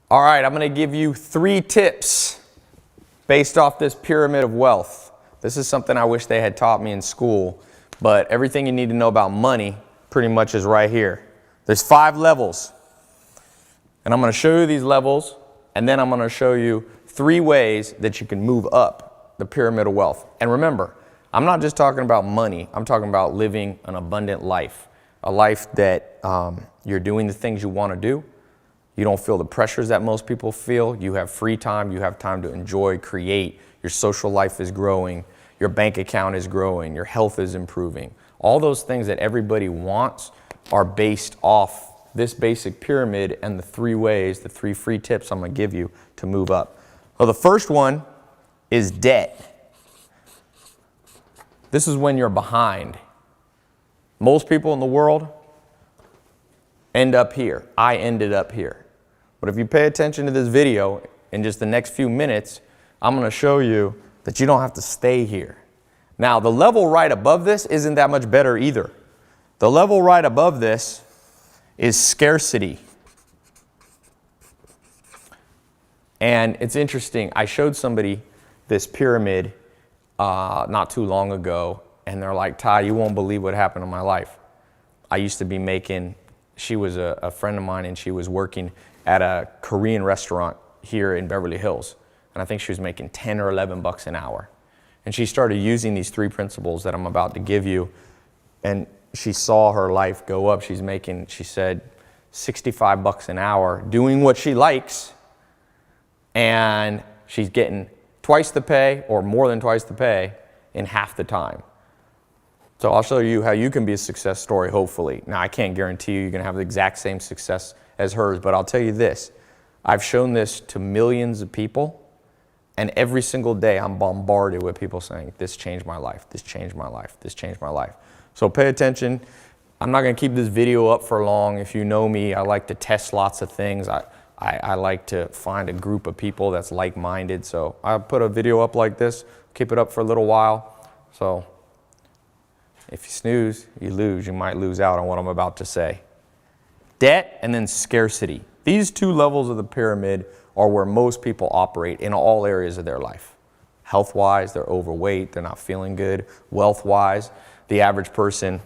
All right, I'm going to give you 3 tips based off this pyramid of wealth. This is something I wish they had taught me in school, but everything you need to know about money pretty much is right here. There's 5 levels, and I'm going to show you these levels, and then I'm going to show you 3 ways that you can move up the pyramid of wealth. And remember, I'm not just talking about money. I'm talking about living an abundant life, a life that you're doing the things you want to do. You don't feel the pressures that most people feel. You have free time. You have time to enjoy, create. Your social life is growing. Your bank account is growing. Your health is improving. All those things that everybody wants are based off this basic pyramid and the 3 ways, the 3 free tips I'm going to give you to move up. Well, the first one is debt. This is when you're behind. Most people in the world end up here. I ended up here. But if you pay attention to this video, in just the next few minutes, I'm going to show you that you don't have to stay here. Now, the level right above this isn't that much better either. The level right above this is scarcity. And it's interesting. I showed somebody this pyramid not too long ago, and they're like, Ty, you won't believe what happened in my life. I used to be making, she was a friend of mine, and she was working at a Korean restaurant here in Beverly Hills. And I think she was making 10 or 11 bucks an hour. And she started using these 3 principles that I'm about to give you. And she saw her life go up. She's making, she said, 65 bucks an hour doing what she likes. And she's getting twice the pay or more than twice the pay in half the time. So I'll show you how you can be a success story, hopefully. Now, I can't guarantee you're going to have the exact same success as hers, but I'll tell you this. I've shown this to millions of people, and every single day I'm bombarded with people saying, this changed my life, this changed my life, this changed my life. So pay attention. I'm not going to keep this video up for long. If you know me, I like to test lots of things. I like to find a group of people that's like-minded. So I'll put a video up like this, keep it up for a little while. So if you snooze, you lose. You might lose out on what I'm about to say. Debt and then scarcity. These 2 levels of the pyramid are where most people operate in all areas of their life. Health-wise, they're overweight, they're not feeling good. Wealth-wise, the average person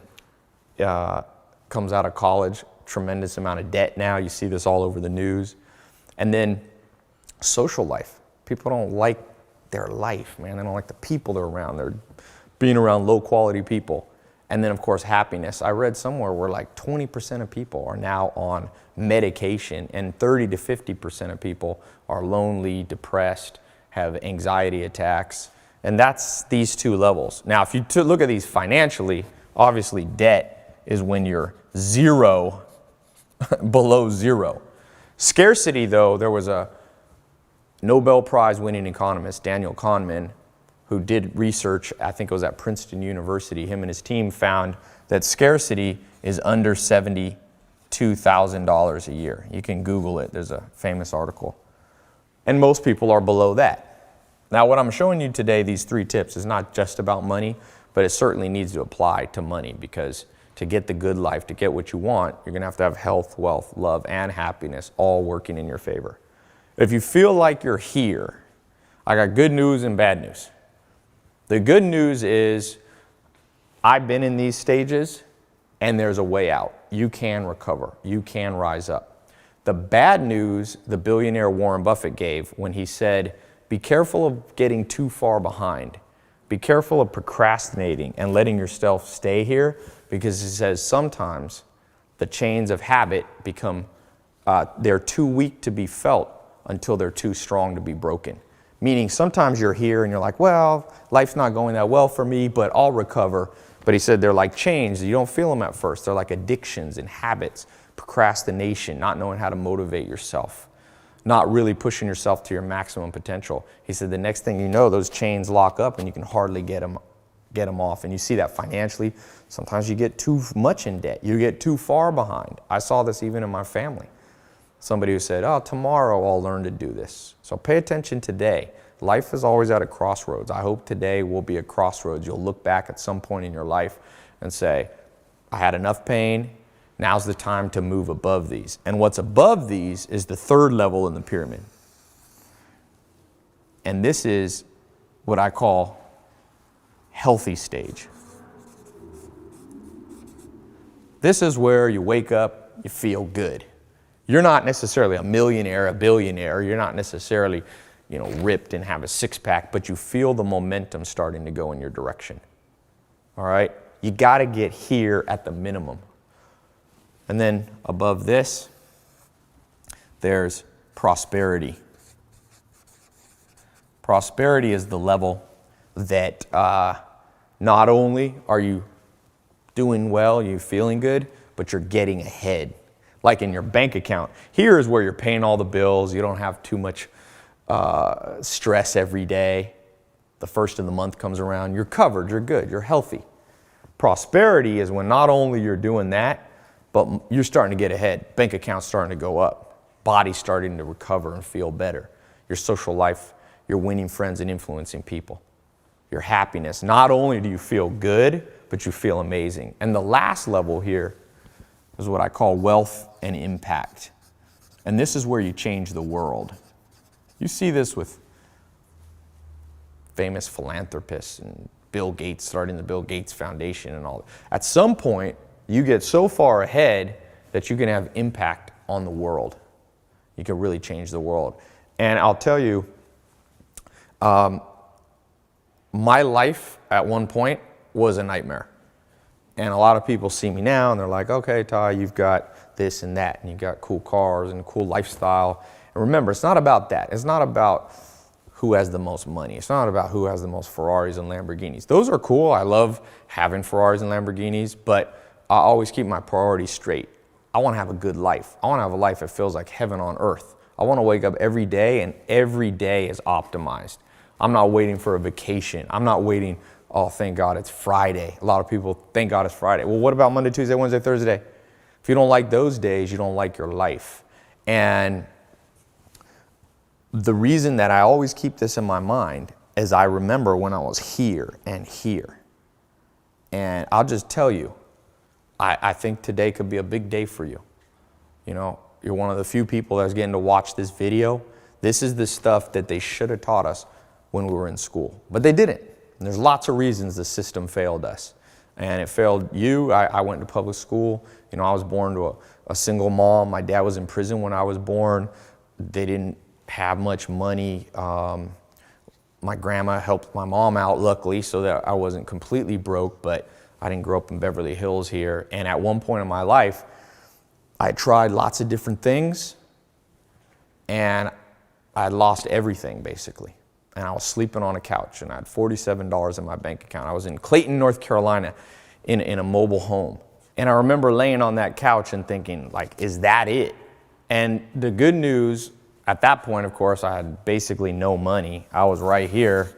comes out of college, tremendous amount of debt now. You see this all over the news. And then social life. People don't like their life, man. They don't like the people they're around. They're being around low-quality people. And then, of course, happiness. I read somewhere where like 20% of people are now on medication, and 30 to 50% of people are lonely, depressed, have anxiety attacks. And that's these 2 levels. Now, if you look at these financially, obviously debt is when you're 0, below 0. Scarcity, though, there was a Nobel Prize winning economist, Daniel Kahneman, who did research, I think it was at Princeton University. Him and his team found that scarcity is under $72,000 a year. You can Google it. There's a famous article. And most people are below that. Now, what I'm showing you today, these 3 tips, is not just about money, but it certainly needs to apply to money, because to get the good life, to get what you want, you're going to have health, wealth, love, and happiness all working in your favor. If you feel like you're here, I got good news and bad news. The good news is I've been in these stages, and there's a way out. You can recover. You can rise up. The bad news the billionaire Warren Buffett gave when he said, be careful of getting too far behind. Be careful of procrastinating and letting yourself stay here, because he says sometimes the chains of habit become, they're too weak to be felt until they're too strong to be broken. Meaning sometimes you're here and you're like, well, life's not going that well for me, but I'll recover. But he said they're like chains. You don't feel them at first. They're like addictions and habits, procrastination, not knowing how to motivate yourself, not really pushing yourself to your maximum potential. He said the next thing you know, those chains lock up and you can hardly get them off. And you see that financially. Sometimes you get too much in debt. You get too far behind. I saw this even in my family. Somebody who said, oh, tomorrow I'll learn to do this. So pay attention today. Life is always at a crossroads. I hope today will be a crossroads. You'll look back at some point in your life and say, I had enough pain. Now's the time to move above these. And what's above these is the third level in the pyramid. And this is what I call healthy stage. This is where you wake up, you feel good. You're not necessarily a millionaire, a billionaire. You're not necessarily, ripped and have a six-pack, but you feel the momentum starting to go in your direction. All right? You got to get here at the minimum. And then above this, there's prosperity. Prosperity is the level that not only are you doing well, you're feeling good, but you're getting ahead. Like in your bank account. Here is where you're paying all the bills. You don't have too much stress every day. The first of the month comes around. You're covered. You're good. You're healthy. Prosperity is when not only you're doing that, but you're starting to get ahead. Bank account's starting to go up. Body's starting to recover and feel better. Your social life, you're winning friends and influencing people. Your happiness. Not only do you feel good, but you feel amazing. And the last level here is what I call wealth and impact. And this is where you change the world. You see this with famous philanthropists and Bill Gates starting the Bill Gates Foundation and all that. At some point, you get so far ahead that you can have impact on the world. You can really change the world. And I'll tell you, my life at one point was a nightmare. And a lot of people see me now and they're like, okay, Ty, you've got this and that, and you've got cool cars and a cool lifestyle. And remember, it's not about that. It's not about who has the most money. It's not about who has the most Ferraris and Lamborghinis. Those are cool. I love having Ferraris and Lamborghinis, but I always keep my priorities straight. I want to have a good life. I want to have a life that feels like heaven on earth. I want to wake up every day and every day is optimized. I'm not waiting for a vacation. I'm not waiting, oh, thank God it's Friday. A lot of people, thank God it's Friday. Well, what about Monday, Tuesday, Wednesday, Thursday? If you don't like those days, you don't like your life. And the reason that I always keep this in my mind is I remember when I was here and here. And I'll just tell you, I think today could be a big day for you. You're one of the few people that's getting to watch this video. This is the stuff that they should have taught us when we were in school, but they didn't. And there's lots of reasons the system failed us. And it failed you. I went to public school. I was born to a single mom. My dad was in prison when I was born. They didn't have much money. My grandma helped my mom out, luckily, so that I wasn't completely broke, but I didn't grow up in Beverly Hills here. And at one point in my life, I tried lots of different things, and I lost everything, basically. And I was sleeping on a couch, and I had $47 in my bank account. I was in Clayton, North Carolina, in a mobile home. And I remember laying on that couch and thinking, like, is that it? And the good news, at that point, of course, I had basically no money. I was right here.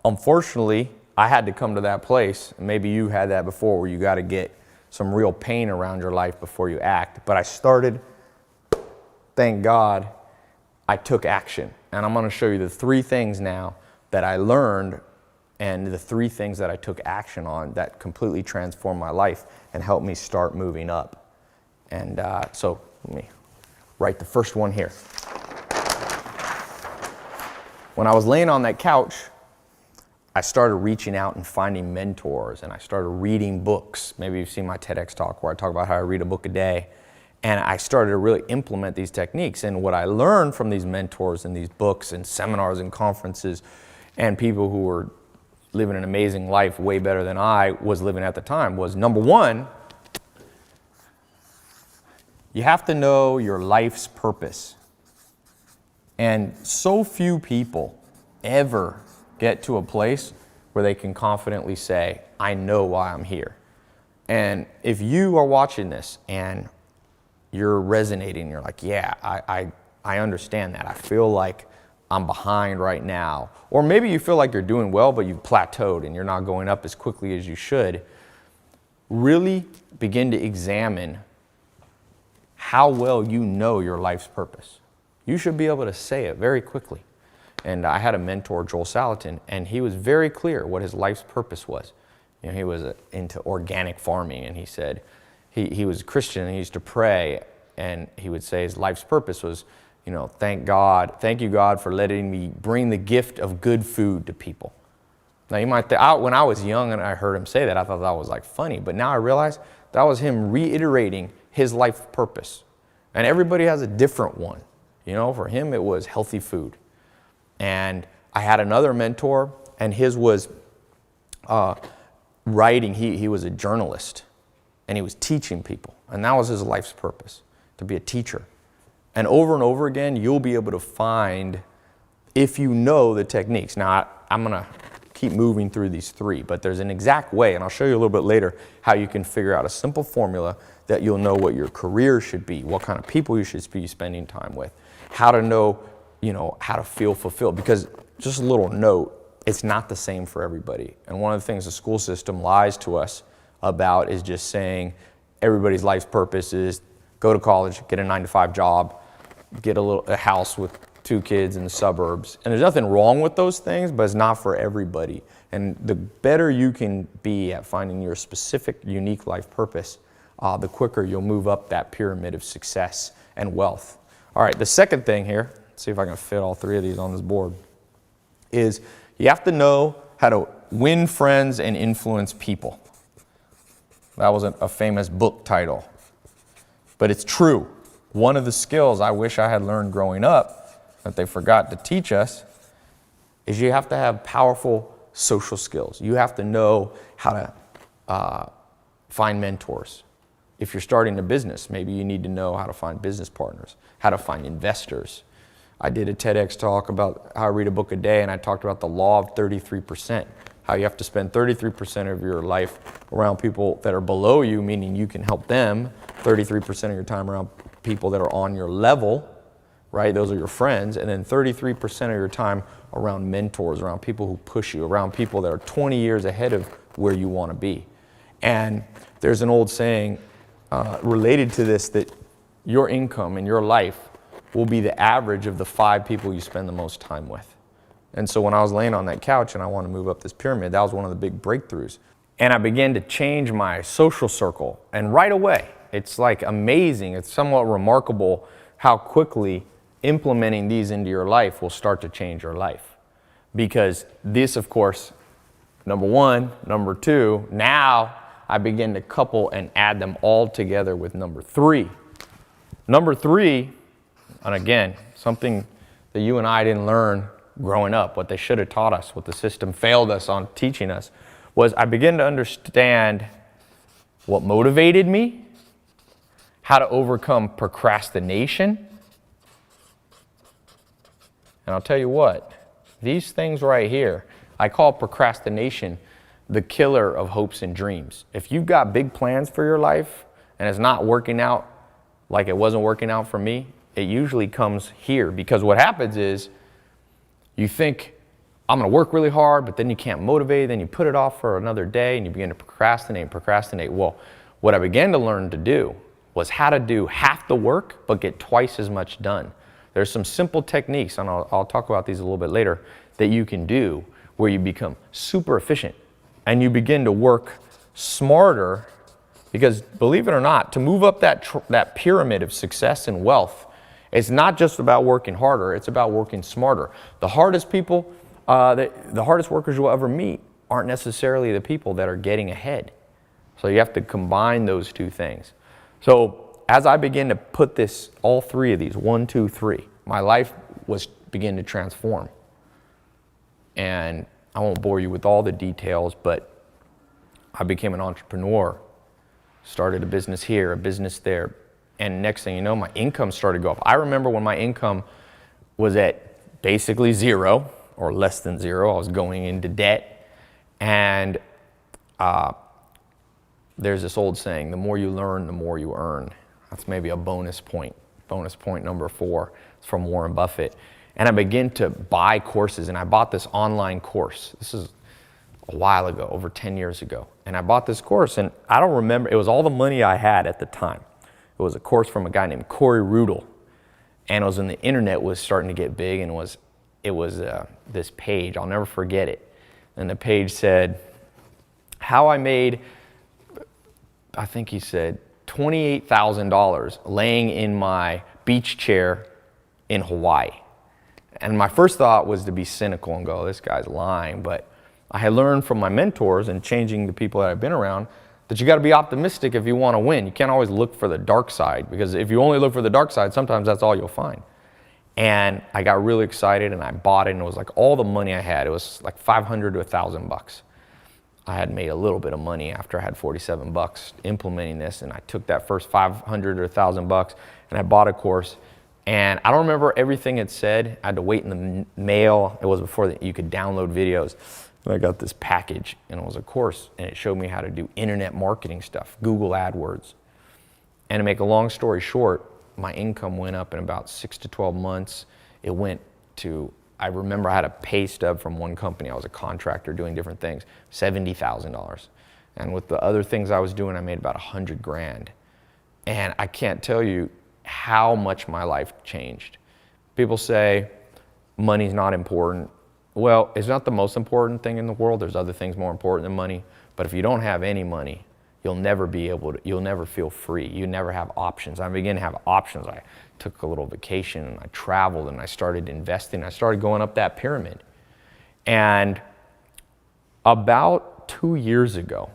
Unfortunately, I had to come to that place. Maybe you had that before, where you got to get some real pain around your life before you act. But I started, thank God, I took action. And I'm going to show you the 3 things now that I learned and the 3 things that I took action on that completely transformed my life and helped me start moving up. And so let me write the first one here. When I was laying on that couch, I started reaching out and finding mentors, and I started reading books. Maybe you've seen my TEDx talk where I talk about how I read a book a day. And I started to really implement these techniques. And what I learned from these mentors and these books and seminars and conferences and people who were living an amazing life way better than I was living at the time was, number 1, you have to know your life's purpose. And so few people ever get to a place where they can confidently say, I know why I'm here. And if you are watching this and you're resonating, you're like, yeah, I understand that. I feel like I'm behind right now. Or maybe you feel like you're doing well, but you've plateaued and you're not going up as quickly as you should. Really begin to examine how well you know your life's purpose. You should be able to say it very quickly. And I had a mentor, Joel Salatin, and he was very clear what his life's purpose was. He was into organic farming, and he said, he was a Christian and he used to pray, and he would say his life's purpose was, thank you God for letting me bring the gift of good food to people. Now you might think, when I was young and I heard him say that, I thought that was like funny, but now I realize that was him reiterating his life purpose. And everybody has a different one. For him it was healthy food. And I had another mentor, and his was writing. He was a journalist, and he was teaching people. And that was his life's purpose, to be a teacher. And over again, you'll be able to find, if you know the techniques. Now, I'm going to keep moving through these three, but there's an exact way, and I'll show you a little bit later how you can figure out a simple formula that you'll know what your career should be, what kind of people you should be spending time with, how to know, how to feel fulfilled. Because just a little note, it's not the same for everybody. And one of the things the school system lies to us about is just saying everybody's life's purpose is go to college, get a 9-to-5 job, get a house with 2 kids in the suburbs. And there's nothing wrong with those things, but it's not for everybody. And the better you can be at finding your specific, unique life purpose, the quicker you'll move up that pyramid of success and wealth. All right, the second thing here, let's see if I can fit all 3 of these on this board, is you have to know how to win friends and influence people. That was a famous book title, but it's true. One of the skills I wish I had learned growing up that they forgot to teach us is you have to have powerful social skills. You have to know how to find mentors. If you're starting a business, maybe you need to know how to find business partners, how to find investors. I did a TEDx talk about how I read a book a day, and I talked about the law of 33%, how you have to spend 33% of your life around people that are below you, meaning you can help them, 33% of your time around people that are on your level, right? Those are your friends. And then 33% of your time around mentors, around people who push you, around people that are 20 years ahead of where you want to be. And there's an old saying related to this, that your income in your life will be the average of the 5 people you spend the most time with. And so when I was laying on that couch and I wanted to move up this pyramid, that was one of the big breakthroughs. And I began to change my social circle. And right away, it's like amazing, it's somewhat remarkable how quickly implementing these into your life will start to change your life. Because this, of course, number 1, number 2, now I begin to couple and add them all together with number 3. Number 3, and again, something that you and I didn't learn growing up, what they should have taught us, what the system failed us on teaching us, was I began to understand what motivated me, how to overcome procrastination. And I'll tell you what, these things right here, I call procrastination the killer of hopes and dreams. If you've got big plans for your life and it's not working out like it wasn't working out for me, it usually comes here. Because what happens is you think, I'm going to work really hard, but then you can't motivate, then you put it off for another day and you begin to procrastinate. Well, what I began to learn to do was how to do half the work but get twice as much done. There's some simple techniques, and I'll talk about these a little bit later, that you can do where you become super efficient and you begin to work smarter. Because believe it or not, to move up that pyramid of success and wealth, it's not just about working harder, it's about working smarter. The hardest people, the hardest workers you'll ever meet aren't necessarily the people that are getting ahead. So you have to combine those 2 things. So as I begin to put this, all 3 of these, 1, 2, 3, my life began to transform. And I won't bore you with all the details, but I became an entrepreneur, started a business here, a business there. And next thing you know, my income started to go up. I remember when my income was at basically 0 or less than 0, I was going into debt. And there's this old saying, the more you learn, the more you earn. That's maybe a bonus point. Bonus point number 4. It's from Warren Buffett. And I began to buy courses, and I bought this online course. This is a while ago, over 10 years ago. And I bought this course, and I don't remember, it was all the money I had at the time. It was a course from a guy named Corey Rudel. And it was when the internet was starting to get big, and it was this page, I'll never forget it. And the page said, how I made, I think he said, $28,000 laying in my beach chair in Hawaii. And my first thought was to be cynical and go, this guy's lying. But I had learned from my mentors and changing the people that I've been around that you got to be optimistic if you want to win. You can't always look for the dark side, because if you only look for the dark side, sometimes that's all you'll find. And I got really excited and I bought it, and it was like all the money I had. It was like $500 to $1,000. I had made a little bit of money after I had $47 implementing this, and I took that first $500 or $1,000 and I bought a course. And I don't remember everything it said. I had to wait in the mail. It was before you could download videos. And I got this package, and it was a course, and it showed me how to do internet marketing stuff, Google AdWords. And to make a long story short, my income went up in about 6 to 12 months. It went to, I remember I had a pay stub from one company. I was a contractor doing different things, $70,000. And with the other things I was doing, I made about 100 grand. And I can't tell you how much my life changed. People say money's not important. Well, it's not the most important thing in the world. There's other things more important than money. But if you don't have any money, you'll never feel free. You never have options. I began to have options. I took a little vacation and I traveled and I started investing. I started going up that pyramid. And about 2 years ago,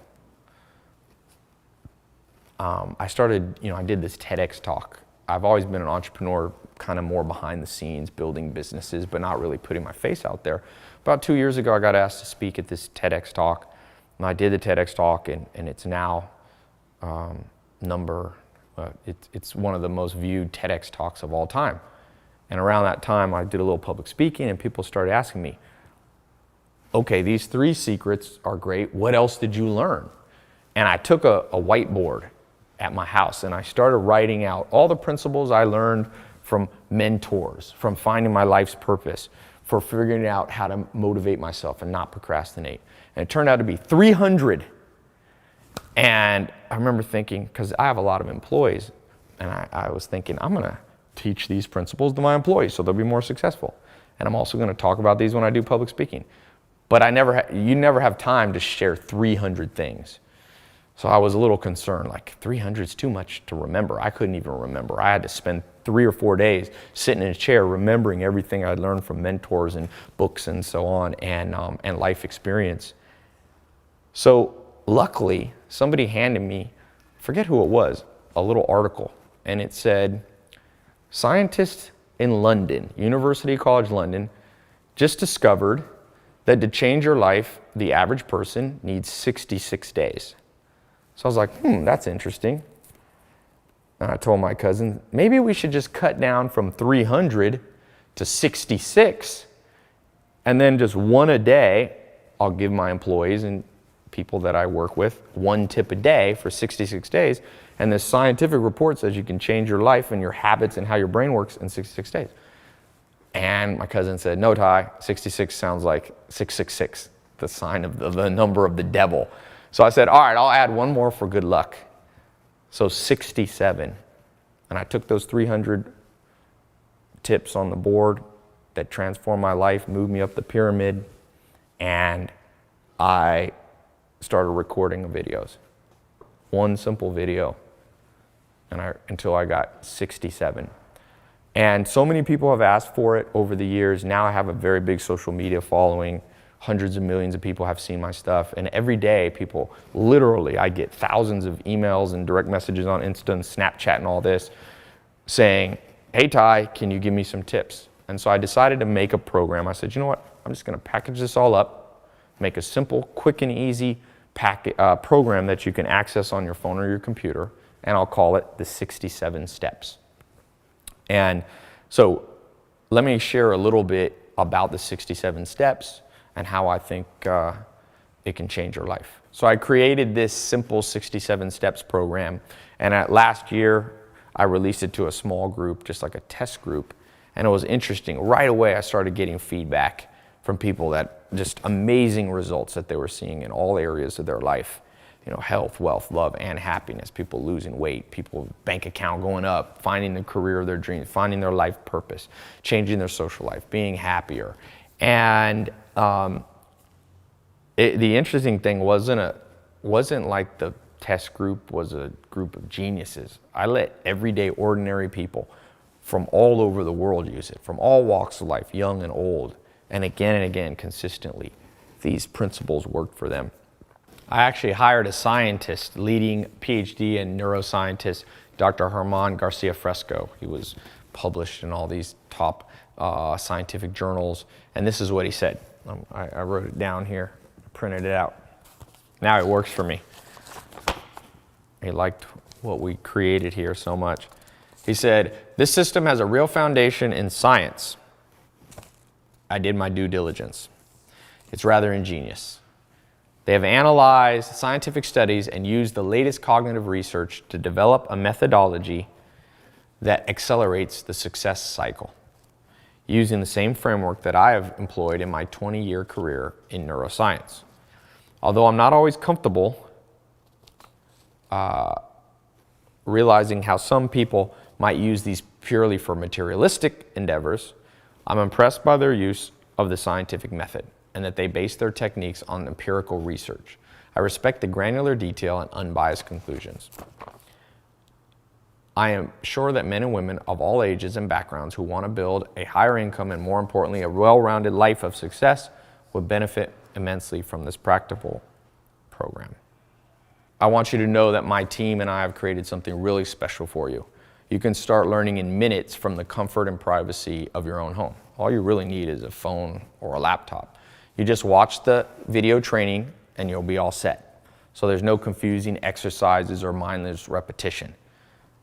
I did this TEDx talk. I've always been an entrepreneur, kind of more behind the scenes, building businesses, but not really putting my face out there. About 2 years ago, I got asked to speak at this TEDx talk. And I did the TEDx talk, and it's now it's one of the most viewed TEDx talks of all time. And around that time, I did a little public speaking, and people started asking me, okay, these 3 secrets are great. What else did you learn? And I took a whiteboard at my house, and I started writing out all the principles I learned from mentors, from finding my life's purpose, for figuring out how to motivate myself and not procrastinate. And it turned out to be 300. And I remember thinking, because I have a lot of employees, and I was thinking, I'm going to teach these principles to my employees so they'll be more successful. And I'm also going to talk about these when I do public speaking. But you never have time to share 300 things. So I was a little concerned, like 300 is too much to remember. I couldn't even remember. I had to spend 3 or 4 days sitting in a chair remembering everything I'd learned from mentors and books and so on, and life experience. So luckily, somebody handed me, I forget who it was, a little article. And it said, scientists in London, University College London, just discovered that to change your life, the average person needs 66 days. So I was like, that's interesting. And I told my cousin, maybe we should just cut down from 300 to 66, and then just 1 a day. I'll give my employees and people that I work with 1 tip a day for 66 days. And this scientific report says you can change your life and your habits and how your brain works in 66 days. And my cousin said, no, Ty, 66 sounds like 666, the sign of the number of the devil. So I said, all right, I'll add 1 more for good luck. So 67. And I took those 300 tips on the board that transformed my life, moved me up the pyramid, and I started recording videos. 1 simple video, until I got 67. And so many people have asked for it over the years. Now I have a very big social media following. Hundreds of millions of people have seen my stuff. And every day, people, literally, I get thousands of emails and direct messages on Insta and Snapchat and all this saying, hey, Ty, can you give me some tips? And so I decided to make a program. I said, you know what? I'm just going to package this all up, make a simple, quick, and easy program that you can access on your phone or your computer, and I'll call it the 67 Steps. And so let me share a little bit about the 67 Steps and how I think it can change your life. So I created this simple 67 Steps program, and last year I released it to a small group, just like a test group, and it was interesting. Right away I started getting feedback from people that just amazing results that they were seeing in all areas of their life. Health, wealth, love, and happiness. People losing weight, people bank account going up, finding the career of their dreams, finding their life purpose, changing their social life, being happier. And the interesting thing wasn't like the test group was a group of geniuses. I let everyday ordinary people from all over the world use it, from all walks of life, young and old, and again, consistently. These principles worked for them. I actually hired a scientist, leading PhD and neuroscientist, Dr. Germán Garcia Fresco. He was published in all these top scientific journals, and this is what he said. I wrote it down here, printed it out. Now it works for me. He liked what we created here so much. He said, "This system has a real foundation in science. I did my due diligence. It's rather ingenious. They have analyzed scientific studies and used the latest cognitive research to develop a methodology that accelerates the success cycle, using the same framework that I have employed in my 20-year career in neuroscience. Although I'm not always comfortable realizing how some people might use these purely for materialistic endeavors, I'm impressed by their use of the scientific method and that they base their techniques on empirical research. I respect the granular detail and unbiased conclusions. I am sure that men and women of all ages and backgrounds who want to build a higher income and, more importantly, a well-rounded life of success would benefit immensely from this practical program. I want you to know that my team and I have created something really special for you. You can start learning in minutes from the comfort and privacy of your own home. All you really need is a phone or a laptop. You just watch the video training and you'll be all set. So there's no confusing exercises or mindless repetition.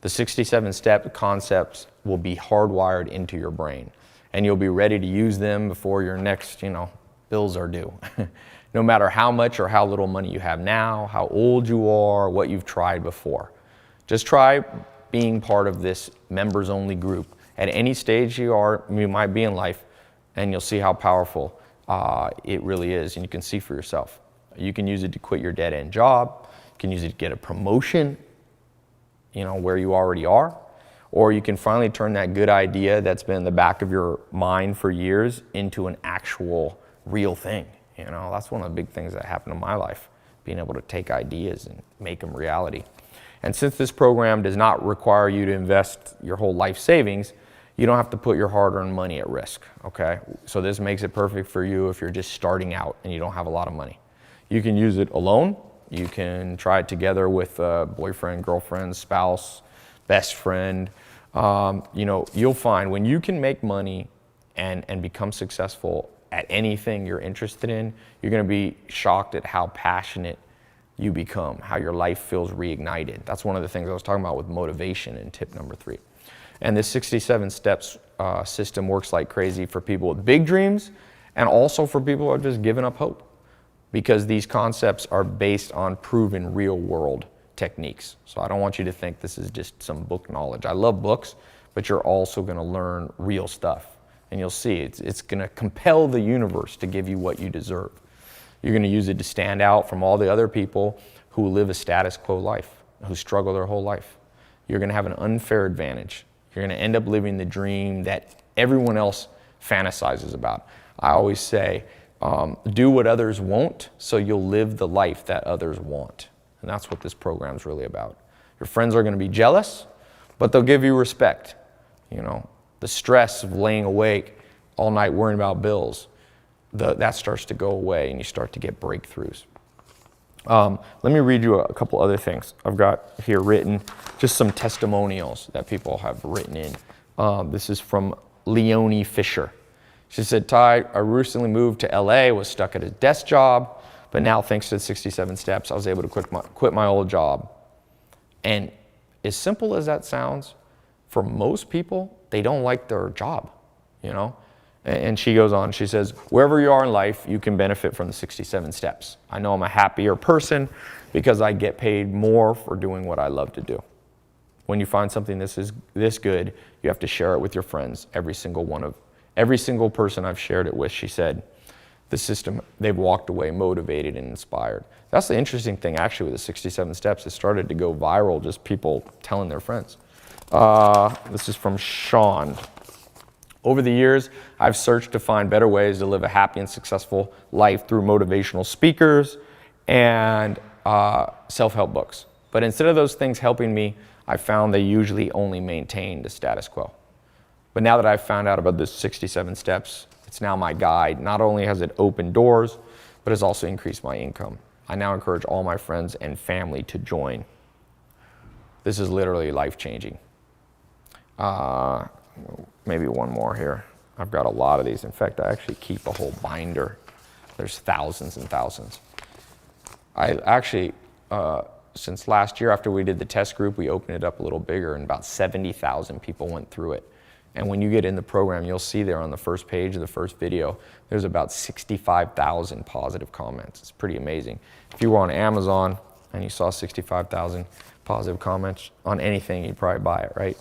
The 67-step concepts will be hardwired into your brain, and you'll be ready to use them before your next, bills are due. No matter how much or how little money you have now, how old you are, what you've tried before. Just try being part of this members-only group at any stage you might be in life, and you'll see how powerful it really is, and you can see for yourself. You can use it to quit your dead-end job. You can use it to get a promotion, where you already are. Or you can finally turn that good idea that's been in the back of your mind for years into an actual real thing. That's one of the big things that happened in my life, being able to take ideas and make them reality. And since this program does not require you to invest your whole life savings, you don't have to put your hard-earned money at risk, okay? So this makes it perfect for you if you're just starting out and you don't have a lot of money. You can use it alone. You can try it together with a boyfriend, girlfriend, spouse, best friend. You'll find when you can make money and become successful at anything you're interested in, you're gonna be shocked at how passionate you become, how your life feels reignited. That's one of the things I was talking about with motivation in tip number 3. And this 67 steps system works like crazy for people with big dreams and also for people who are just giving up hope, because these concepts are based on proven real world techniques. So I don't want you to think this is just some book knowledge. I love books, but you're also gonna learn real stuff. And you'll see it's gonna compel the universe to give you what you deserve. You're gonna use it to stand out from all the other people who live a status quo life, who struggle their whole life. You're gonna have an unfair advantage. You're gonna end up living the dream that everyone else fantasizes about. I always say, do what others won't, so you'll live the life that others want. And that's what this program's really about. Your friends are gonna be jealous, but they'll give you respect. The stress of laying awake all night worrying about bills, that starts to go away and you start to get breakthroughs. Let me read you a couple other things. I've got here written just some testimonials that people have written in. This is from Leonie Fisher. She said, "Ty, I recently moved to LA, was stuck at a desk job, but now thanks to the 67 steps, I was able to quit my old job." And as simple as that sounds, for most people, they don't like their job, And she goes on, she says, "Wherever you are in life, you can benefit from the 67 steps. I know I'm a happier person because I get paid more for doing what I love to do. When you find something this good, you have to share it with your friends. Every single person I've shared it with," she said, "the system, they've walked away motivated and inspired." That's the interesting thing actually with the 67 steps. It started to go viral, just people telling their friends. This is from Sean. "Over the years, I've searched to find better ways to live a happy and successful life through motivational speakers and self-help books. But instead of those things helping me, I found they usually only maintain the status quo. But now that I've found out about the 67 steps, it's now my guide. Not only has it opened doors, but it's also increased my income. I now encourage all my friends and family to join. This is literally life-changing. Maybe one more here. I've got a lot of these. In fact, I actually keep a whole binder. There's thousands and thousands. I actually, since last year after we did the test group, we opened it up a little bigger, and about 70,000 people went through it. And when you get in the program, you'll see there on the first page of the first video, there's about 65,000 positive comments. It's pretty amazing. If you were on Amazon and you saw 65,000 positive comments on anything, you'd probably buy it, right?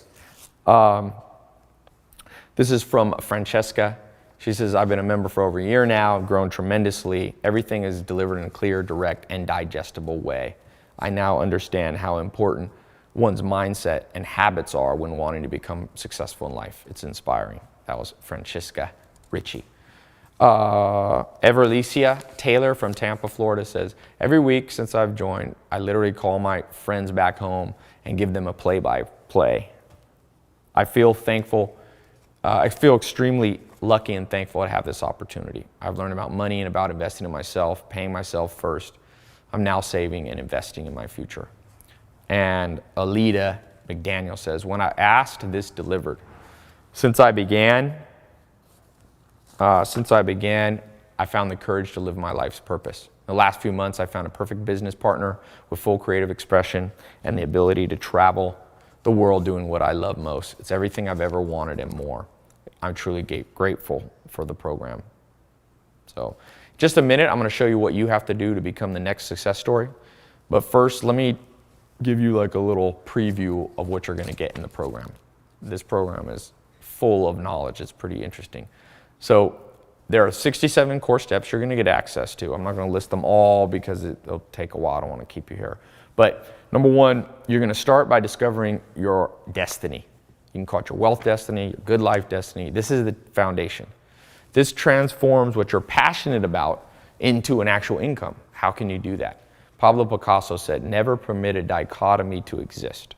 This is from Francesca. She says, I've been a member for over a year now. I've grown tremendously. Everything is delivered in a clear, direct, and digestible way. I now understand how important one's mindset and habits are when wanting to become successful in life. It's inspiring. That was Francesca Ritchie. Everlicia Taylor from Tampa, Florida says, every week since I've joined, I literally call my friends back home and give them a play-by-play. I feel thankful. I feel extremely lucky and thankful to have this opportunity. I've learned about money and about investing in myself, paying myself first. I'm now saving and investing in my future. And Alita McDaniel says, when I asked, this delivered. Since I began, I found the courage to live my life's purpose. In the last few months, I found a perfect business partner with full creative expression and the ability to travel the world doing what I love most. It's everything I've ever wanted and more. I'm truly grateful for the program. So, just a minute, I'm going to show you what you have to do to become the next success story. But first, let me give you like a little preview of what you're going to get in the program. This program is full of knowledge. It's pretty interesting. So there are 67 core steps you're going to get access to. I'm not going to list them all because it'll take a while. I don't want to keep you here. But number one, you're going to start by discovering your destiny. You can call it your wealth destiny, your good life destiny. This is the foundation. This transforms what you're passionate about into an actual income. How can you do that? Pablo Picasso said, never permit a dichotomy to exist.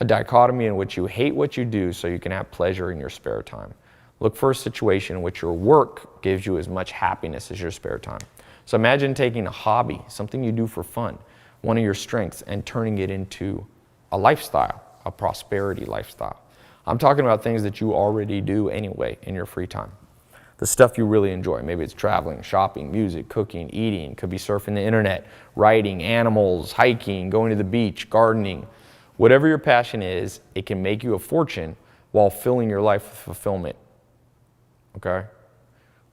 A dichotomy in which you hate what you do so you can have pleasure in your spare time. Look for a situation in which your work gives you as much happiness as your spare time. So imagine taking a hobby, something you do for fun, one of your strengths, and turning it into a lifestyle, a prosperity lifestyle. I'm talking about things that you already do anyway in your free time. The stuff you really enjoy. Maybe it's traveling, shopping, music, cooking, eating. Could be surfing the internet, writing, animals, hiking, going to the beach, gardening. Whatever your passion is, it can make you a fortune while filling your life with fulfillment. Okay? I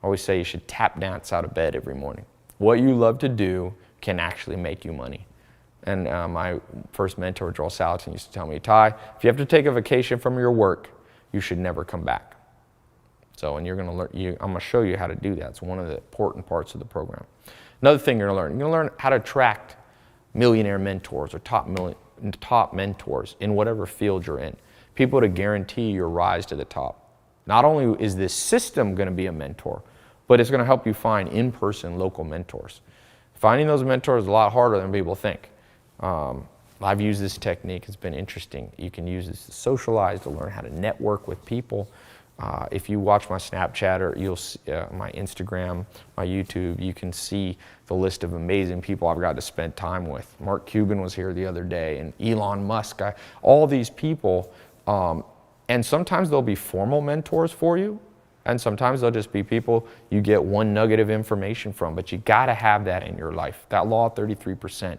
always say you should tap dance out of bed every morning. What you love to do can actually make you money. And my first mentor, Joel Salatin, used to tell me, Ty, if you have to take a vacation from your work, you should never come back. So, and you're going to learn, I'm going to show you how to do that. It's one of the important parts of the program. Another thing you're going to learn how to attract millionaire mentors or top mentors in whatever field you're in. People to guarantee your rise to the top. Not only is this system going to be a mentor, but it's going to help you find in-person local mentors. Finding those mentors is a lot harder than people think. I've used this technique. It's been interesting. You can use this to socialize, to learn how to network with people. If you watch my Snapchat or you'll see, my Instagram, my YouTube, you can see the list of amazing people I've got to spend time with. Mark Cuban was here the other day, and Elon Musk, all these people. And sometimes they'll be formal mentors for you, and sometimes they'll just be people you get one nugget of information from, but you got to have that in your life. That law of 33%,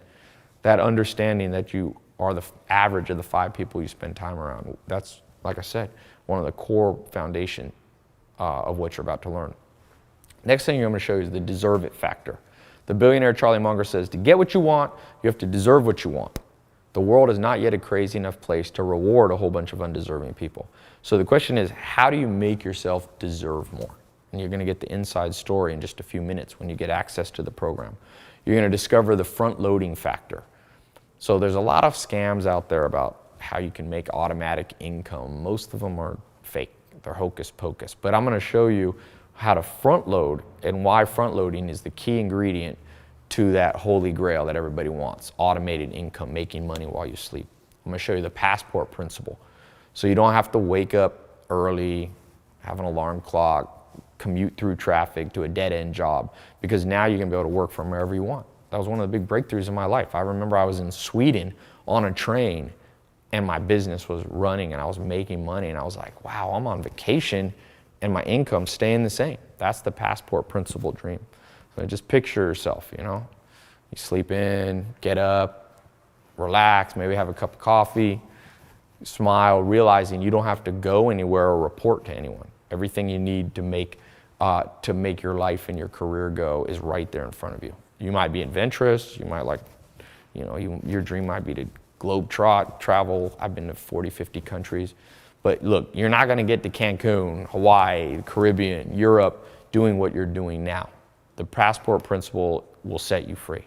that understanding that you are the average of the 5 people you spend time around. That's, like I said, one of the core foundation of what you're about to learn. Next thing I'm going to show you is the deserve it factor. The billionaire Charlie Munger says, to get what you want, you have to deserve what you want. The world is not yet a crazy enough place to reward a whole bunch of undeserving people. So the question is, how do you make yourself deserve more? And you're going to get the inside story in just a few minutes when you get access to the program. You're going to discover the front-loading factor. So there's a lot of scams out there about how you can make automatic income. Most of them are fake. They're hocus pocus. But I'm going to show you how to front load and why front loading is the key ingredient to that holy grail that everybody wants, automated income, making money while you sleep. I'm gonna show you the passport principle. So you don't have to wake up early, have an alarm clock, commute through traffic to a dead-end job, because now you can be able to work from wherever you want. That was one of the big breakthroughs in my life. I remember I was in Sweden on a train and my business was running and I was making money and I was like, wow, I'm on vacation and my income's staying the same. That's the passport principle dream. So just picture yourself, you know, you sleep in, get up, relax, maybe have a cup of coffee, smile, realizing you don't have to go anywhere or report to anyone. Everything you need to make your life and your career go is right there in front of you. You might be adventurous, you might like, you know, your dream might be to globe travel. I've been to 40, 50 countries. But look, you're not gonna get to Cancun, Hawaii, the Caribbean, Europe, doing what you're doing now. The passport principle will set you free.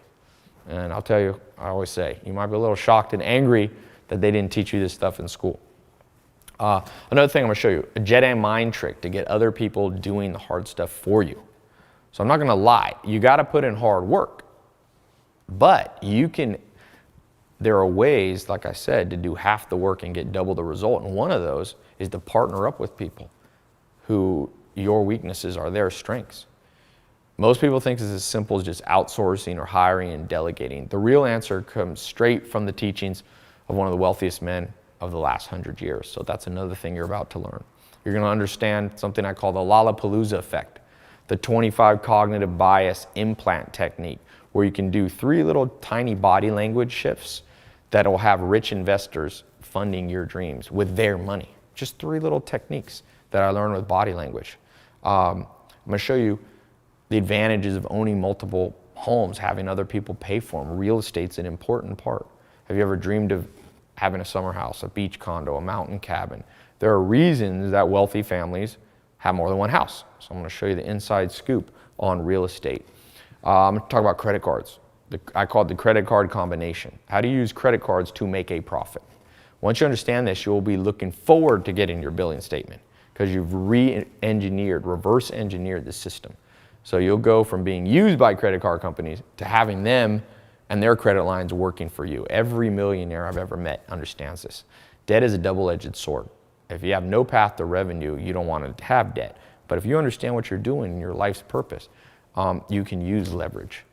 And I'll tell you, I always say, you might be a little shocked and angry that they didn't teach you this stuff in school. Another thing I'm gonna show you, a Jedi mind trick to get other people doing the hard stuff for you. So I'm not gonna lie, you gotta put in hard work, but there are ways, like I said, to do half the work and get double the result. And one of those is to partner up with people who your weaknesses are their strengths. Most people think it's as simple as just outsourcing or hiring and delegating. The real answer comes straight from the teachings of one of the wealthiest men of the last 100 years. So that's another thing you're about to learn. You're gonna understand something I call the Lollapalooza effect, the 25 cognitive bias implant technique, where you can do 3 little tiny body language shifts that will have rich investors funding your dreams with their money. Just 3 little techniques that I learned with body language. I'm gonna show you the advantages of owning multiple homes, having other people pay for them. Real estate's an important part. Have you ever dreamed of having a summer house, a beach condo, a mountain cabin? There are reasons that wealthy families have more than one house. So I'm gonna show you the inside scoop on real estate. I'm gonna talk about credit cards. I call it the credit card combination. How do you use credit cards to make a profit? Once you understand this, you'll be looking forward to getting your billing statement because you've reverse engineered the system. So you'll go from being used by credit card companies to having them and their credit lines working for you. Every millionaire I've ever met understands this. Debt is a double-edged sword. If you have no path to revenue, you don't want to have debt. But if you understand what you're doing in your life's purpose, you can use leverage.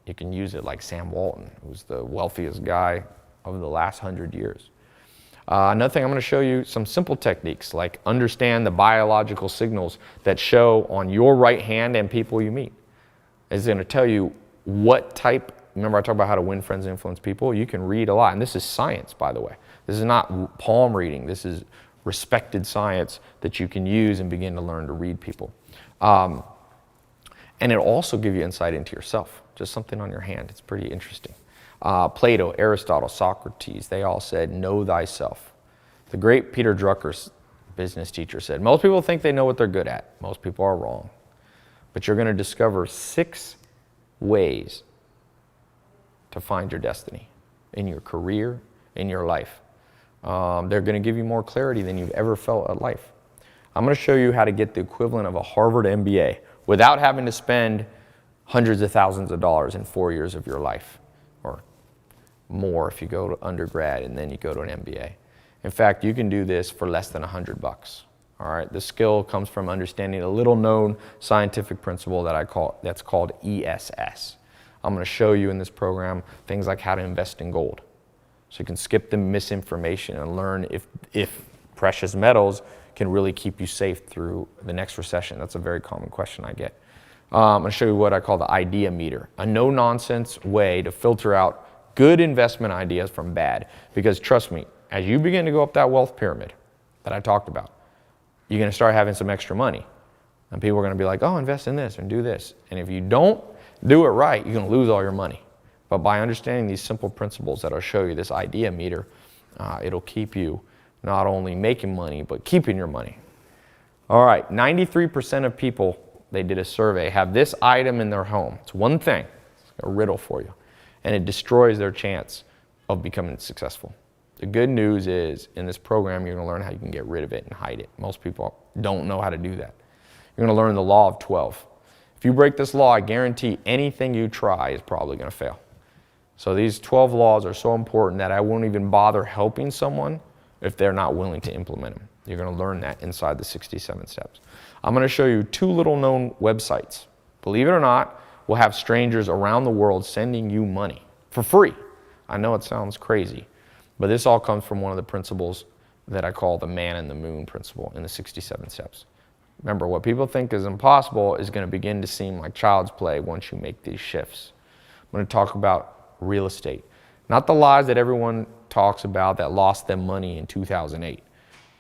You can use it like Sam Walton, who's the wealthiest guy of the last 100 years. Another thing, I'm going to show you some simple techniques, like understand the biological signals that show on your right hand and people you meet. It's going to tell you what type. Remember I talked about how to win friends and influence people? You can read a lot, and this is science, by the way. This is not palm reading. This is respected science that you can use and begin to learn to read people. And it'll also give you insight into yourself, just something on your hand. It's pretty interesting. Plato, Aristotle, Socrates, they all said, know thyself. The great Peter Drucker, business teacher, said, most people think they know what they're good at. Most people are wrong. But you're going to discover 6 ways to find your destiny in your career, in your life. They're going to give you more clarity than you've ever felt at life. I'm going to show you how to get the equivalent of a Harvard MBA without having to spend hundreds of thousands of dollars in 4 years of your life, or more if you go to undergrad and then you go to an MBA. In fact, you can do this for less than $100. All right, the skill comes from understanding a little known scientific principle that's called ESS. I'm going to show you in this program things like how to invest in gold. So you can skip the misinformation and learn if precious metals can really keep you safe through the next recession. That's a very common question I get. I'm going to show you what I call the idea meter, a no-nonsense way to filter out good investment ideas from bad. Because trust me, as you begin to go up that wealth pyramid that I talked about, you're going to start having some extra money. And people are going to be like, oh, invest in this and do this. And if you don't do it right, you're going to lose all your money. But by understanding these simple principles that I'll show you, this idea meter, it'll keep you not only making money, but keeping your money. All right, 93% of people, they did a survey, have this item in their home. It's one thing, it's a riddle for you, and it destroys their chance of becoming successful. The good news is, in this program, you're going to learn how you can get rid of it and hide it. Most people don't know how to do that. You're going to learn the law of 12. If you break this law, I guarantee anything you try is probably going to fail. So these 12 laws are so important that I won't even bother helping someone if they're not willing to implement them. You're going to learn that inside the 67 steps. I'm going to show you 2 little known websites. Believe it or not, we'll have strangers around the world sending you money for free. I know it sounds crazy, but this all comes from one of the principles that I call the man in the moon principle in the 67 steps. Remember, what people think is impossible is going to begin to seem like child's play once you make these shifts. I'm going to talk about real estate, not the lies that everyone talks about that lost them money in 2008.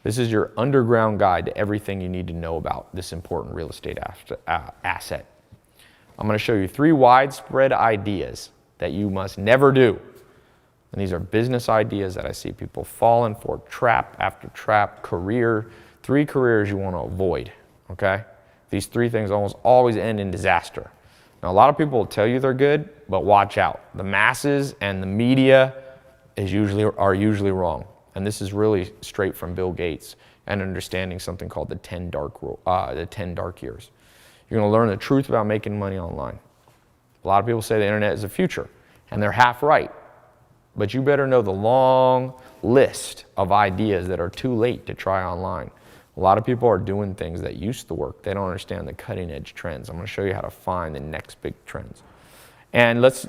This is your underground guide to everything you need to know about this important real estate asset. I'm going to show you 3 widespread ideas that you must never do. And these are business ideas that I see people falling for, trap after trap, 3 careers you want to avoid, okay? These 3 things almost always end in disaster. Now, a lot of people will tell you they're good, but watch out. The masses and the media are usually wrong. And this is really straight from Bill Gates and understanding something called the 10 dark years. You're going to learn the truth about making money online. A lot of people say the internet is the future, and they're half right. But you better know the long list of ideas that are too late to try online. A lot of people are doing things that used to work. They don't understand the cutting edge trends. I'm going to show you how to find the next big trends. And let's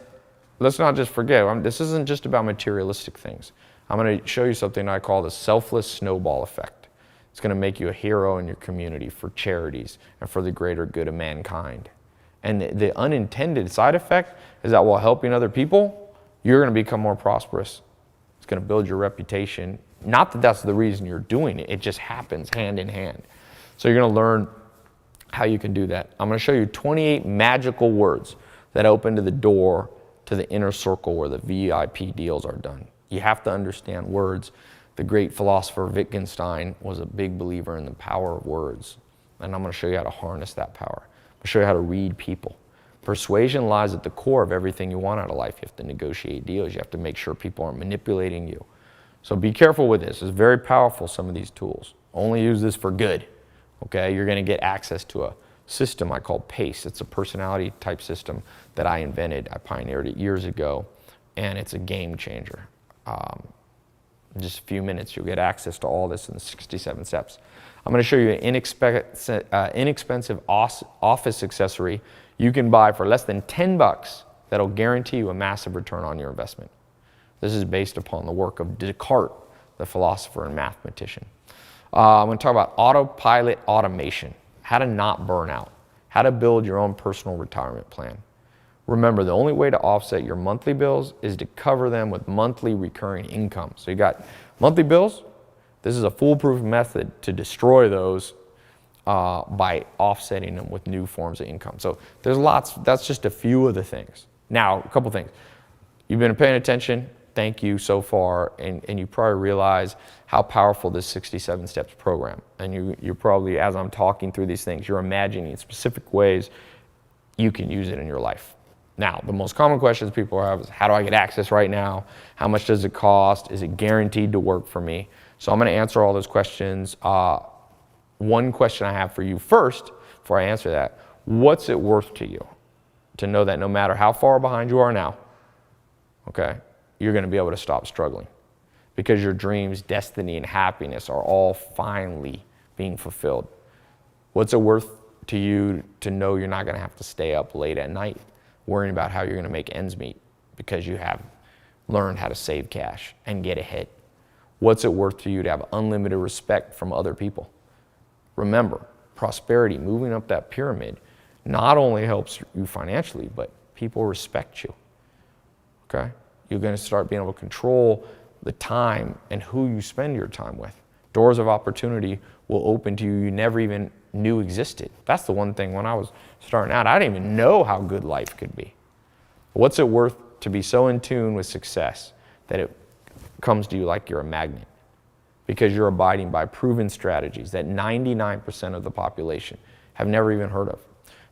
not just forget, this isn't just about materialistic things. I'm going to show you something I call the selfless snowball effect. It's going to make you a hero in your community for charities and for the greater good of mankind. And the unintended side effect is that while helping other people, you're going to become more prosperous. It's going to build your reputation. Not that that's the reason you're doing it. It just happens hand in hand. So you're going to learn how you can do that. I'm going to show you 28 magical words that open to the door to the inner circle where the VIP deals are done. You have to understand words. The great philosopher Wittgenstein was a big believer in the power of words. And I'm going to show you how to harness that power. I'm going to show you how to read people. Persuasion lies at the core of everything you want out of life. You have to negotiate deals. You have to make sure people aren't manipulating you. So be careful with this. It's very powerful, some of these tools. Only use this for good. Okay? You're going to get access to a system I call PACE. It's a personality type system that I invented. I pioneered it years ago, and it's a game changer. In just a few minutes, you'll get access to all this in the 67 steps. I'm going to show you an inexpensive office accessory you can buy for less than $10 that'll guarantee you a massive return on your investment. This is based upon the work of Descartes, the philosopher and mathematician. I'm going to talk about autopilot automation, how to not burn out, how to build your own personal retirement plan. Remember, the only way to offset your monthly bills is to cover them with monthly recurring income. So you got monthly bills. This is a foolproof method to destroy those by offsetting them with new forms of income. So there's lots. That's just a few of the things. Now, a couple things. You've been paying attention. Thank you so far. And you probably realize how powerful this 67 Steps program. And you're probably, as I'm talking through these things, you're imagining specific ways you can use it in your life. Now, the most common questions people have is, how do I get access right now? How much does it cost? Is it guaranteed to work for me? So I'm going to answer all those questions. One question I have for you first, before I answer that, what's it worth to you to know that no matter how far behind you are now, okay, you're going to be able to stop struggling because your dreams, destiny, and happiness are all finally being fulfilled? What's it worth to you to know you're not going to have to stay up late at night worrying about how you're going to make ends meet because you have learned how to save cash and get ahead? What's it worth to you to have unlimited respect from other people? Remember, prosperity, moving up that pyramid, not only helps you financially, but people respect you, okay? You're going to start being able to control the time and who you spend your time with. Doors of opportunity will open to you never even knew existed. That's the one thing when I was starting out, I didn't even know how good life could be. What's it worth to be so in tune with success that it comes to you like you're a magnet? Because you're abiding by proven strategies that 99% of the population have never even heard of.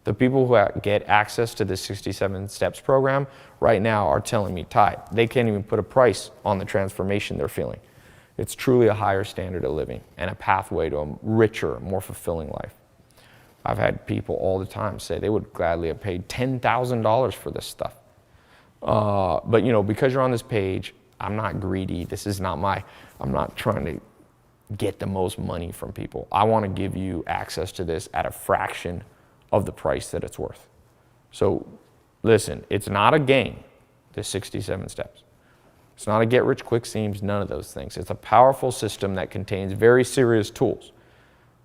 The people who get access to the 67 Steps program right now are telling me, Ty, they can't even put a price on the transformation they're feeling. It's truly a higher standard of living and a pathway to a richer, more fulfilling life. I've had people all the time say they would gladly have paid $10,000 for this stuff. But because you're on this page, I'm not greedy. This is not I'm not trying to get the most money from people. I want to give you access to this at a fraction of the price that it's worth. So listen, it's not a game, the 67 steps. It's not a get rich quick schemes, none of those things. It's a powerful system that contains very serious tools.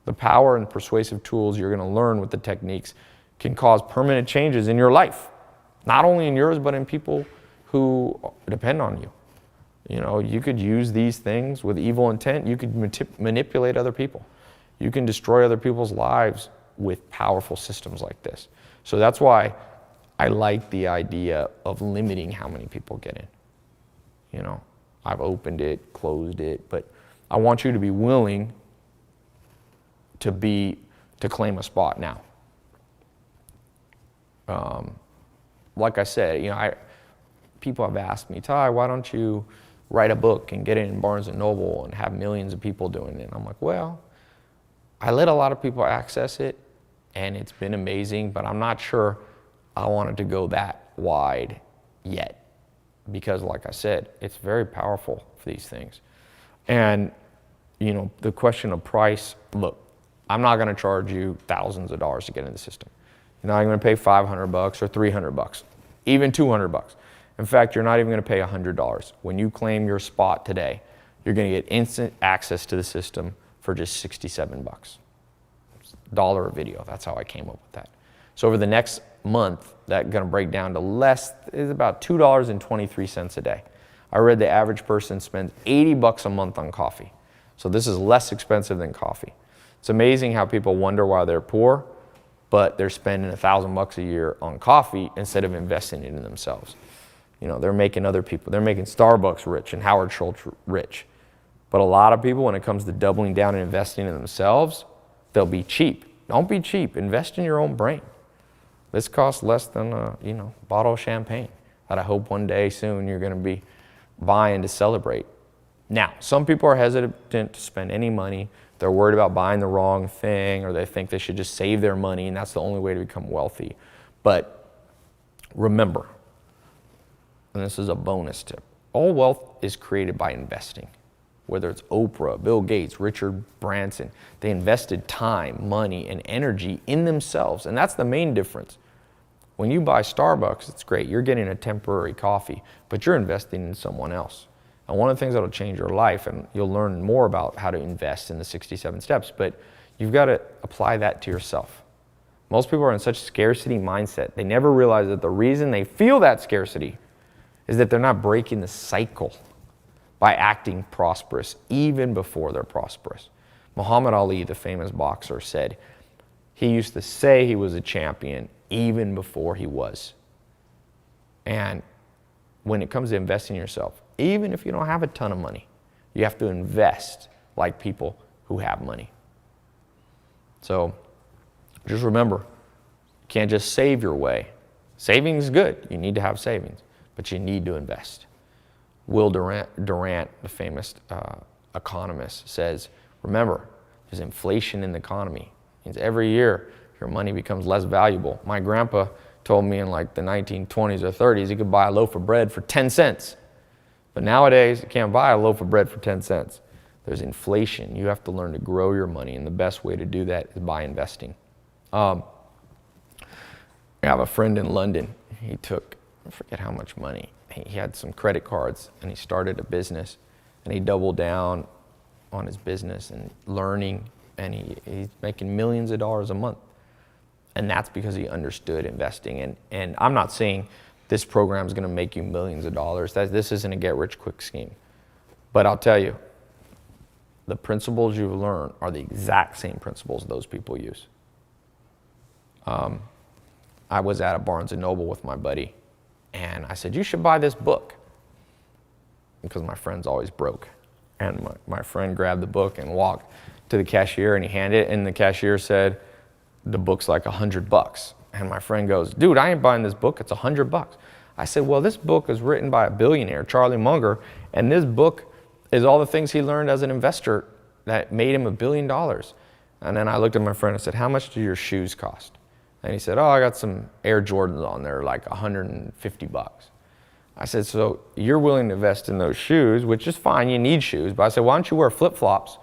The power and persuasive tools you're going to learn with the techniques can cause permanent changes in your life. Not only in yours, but in people who depend on you. You could use these things with evil intent. You could manipulate other people. You can destroy other people's lives with powerful systems like this. So that's why I like the idea of limiting how many people get in. I've opened it, closed it, but I want you to be willing to claim a spot now. Like I said, people have asked me, Ty, why don't you write a book and get it in Barnes & Noble and have millions of people doing it? And I'm like, well, I let a lot of people access it, and it's been amazing, but I'm not sure I wanted to go that wide yet. Because like I said, it's very powerful for these things. And, the question of price, look, I'm not going to charge you thousands of dollars to get in the system. You're not even going to pay $500 or $300, even $200. In fact, you're not even going to pay $100. When you claim your spot today, you're going to get instant access to the system for just $67. $1 a video. That's how I came up with that. So over the next month, that's going to break down to is about $2.23 a day. I read the average person spends $80 a month on coffee. So this is less expensive than coffee. It's amazing how people wonder why they're poor, but they're spending $1,000 a year on coffee instead of investing it in themselves. They're making Starbucks rich and Howard Schultz rich. But a lot of people, when it comes to doubling down and investing in themselves, they'll be cheap. Don't be cheap. Invest in your own brain. This costs less than a bottle of champagne that I hope one day soon you're going to be buying to celebrate. Now, some people are hesitant to spend any money. They're worried about buying the wrong thing, or they think they should just save their money, and that's the only way to become wealthy. But remember, and this is a bonus tip, all wealth is created by investing. Whether it's Oprah, Bill Gates, Richard Branson, they invested time, money, and energy in themselves, and that's the main difference. When you buy Starbucks, it's great. You're getting a temporary coffee, but you're investing in someone else. And one of the things that'll change your life, and you'll learn more about how to invest in the 67 steps, but you've got to apply that to yourself. Most people are in such scarcity mindset. They never realize that the reason they feel that scarcity is that they're not breaking the cycle by acting prosperous even before they're prosperous. Muhammad Ali, the famous boxer, said he used to say he was a champion even before he was. And when it comes to investing in yourself, even if you don't have a ton of money, you have to invest like people who have money. So just remember, you can't just save your way. Saving is good. You need to have savings, but you need to invest. Will Durant, the famous economist, says, remember, there's inflation in the economy. It means every year your money becomes less valuable. My grandpa told me in like the 1920s or 30s he could buy a loaf of bread for 10 cents. But nowadays, you can't buy a loaf of bread for 10 cents. There's inflation. You have to learn to grow your money, and the best way to do that is by investing. I have a friend in London. He took, I forget how much money. He had some credit cards, and he started a business, and he doubled down on his business and learning, and he's making millions of dollars a month. And that's because he understood investing. And I'm not saying this program is going to make you millions of dollars. This isn't a get-rich-quick scheme. But I'll tell you, the principles you learn are the exact same principles those people use. I was at a Barnes & Noble with my buddy, and I said, you should buy this book, because my friend's always broke. And my friend grabbed the book and walked to the cashier, and he handed it, and the cashier said, the book's like $100. And my friend goes, dude, I ain't buying this book, it's $100. I said, well, this book is written by a billionaire, Charlie Munger, and this book is all the things he learned as an investor that made him $1 billion. And then I looked at my friend and said, how much do your shoes cost? And he said, oh, I got some Air Jordans on there, like $150. I said, so you're willing to invest in those shoes, which is fine, you need shoes. But I said, why don't you wear flip-flops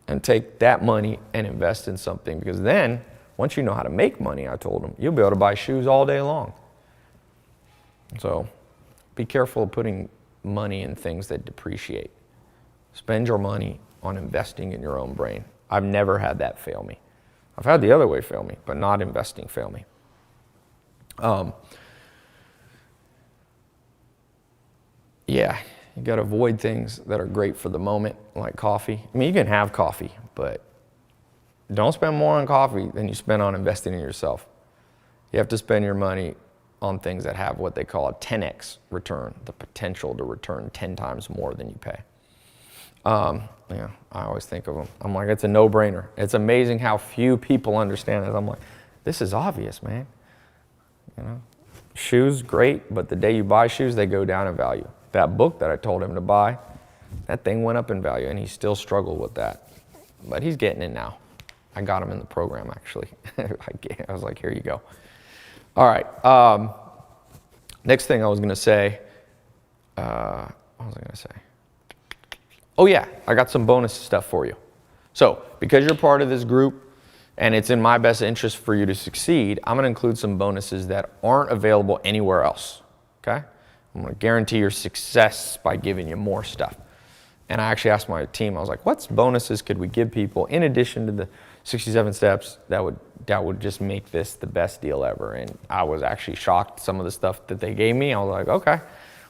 and take that money and invest in something? Because then, once you know how to make money, I told him, you'll be able to buy shoes all day long. So be careful of putting money in things that depreciate. Spend your money on investing in your own brain. I've never had that fail me. I've had the other way fail me, but not investing fail me. Yeah, you got to avoid things that are great for the moment, like coffee. I mean, you can have coffee, but don't spend more on coffee than you spend on investing in yourself. You have to spend your money on things that have what they call a 10x return, the potential to return 10 times more than you pay. Yeah, I always think of them. I'm like, it's a no-brainer. It's amazing how few people understand this. I'm like, this is obvious, man. You know, shoes, great, but the day you buy shoes, they go down in value. That book that I told him to buy, that thing went up in value, and he still struggled with that. But he's getting it now. I got him in the program, actually. I was like, here you go. All right. Next thing I was going to say, what was I going to say? Oh yeah, I got some bonus stuff for you. So because you're part of this group and it's in my best interest for you to succeed, I'm going to include some bonuses that aren't available anywhere else. Okay? I'm going to guarantee your success by giving you more stuff. And I actually asked my team, I was like, what bonuses could we give people in addition to the 67 steps that would just make this the best deal ever? And I was actually shocked some of the stuff that they gave me. I was like, okay,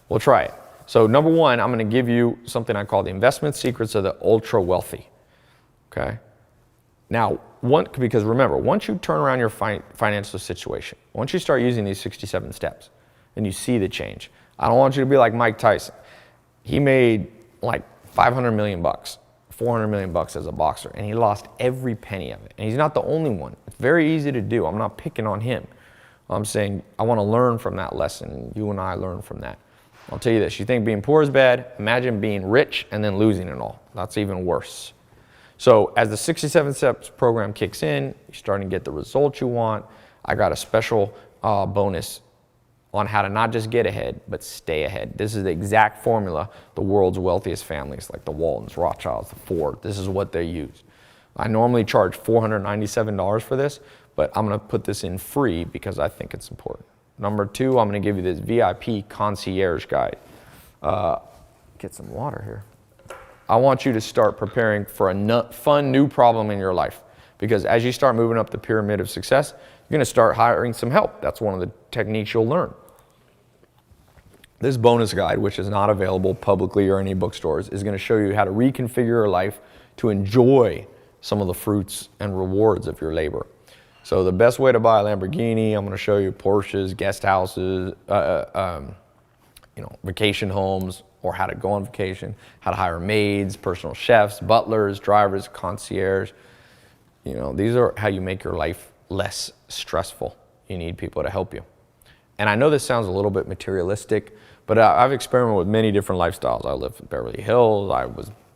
we'll try it. So number one, I'm going to give you something I call the investment secrets of the ultra wealthy. Okay? Now, because remember, once you turn around your financial situation, once you start using these 67 steps and you see the change, I don't want you to be like Mike Tyson. He made like 500 million bucks, 400 million bucks as a boxer, and he lost every penny of it. And he's not the only one. It's very easy to do. I'm not picking on him. I'm saying I want to learn from that lesson. You and I learn from that. I'll tell you this, you think being poor is bad, imagine being rich and then losing it all. That's even worse. So as the 67 steps program kicks in, you're starting to get the results you want. I got a special bonus on how to not just get ahead, but stay ahead. This is the exact formula the world's wealthiest families, like the Waltons, Rothschilds, the Ford, this is what they use. I normally charge $497 for this, but I'm gonna put this in free because I think it's important. Number two, I'm gonna give you this VIP concierge guide. Get some water here. I want you to start preparing for a fun new problem in your life, because as you start moving up the pyramid of success, you're gonna start hiring some help. That's one of the techniques you'll learn. This bonus guide, which is not available publicly or any bookstores, is gonna show you how to reconfigure your life to enjoy some of the fruits and rewards of your labor. So the best way to buy a Lamborghini, I'm gonna show you Porsches, guest houses, vacation homes, or how to go on vacation, how to hire maids, personal chefs, butlers, drivers, concierge. These are how you make your life less stressful. You need people to help you. And I know this sounds a little bit materialistic, but I've experimented with many different lifestyles. I lived in Beverly Hills,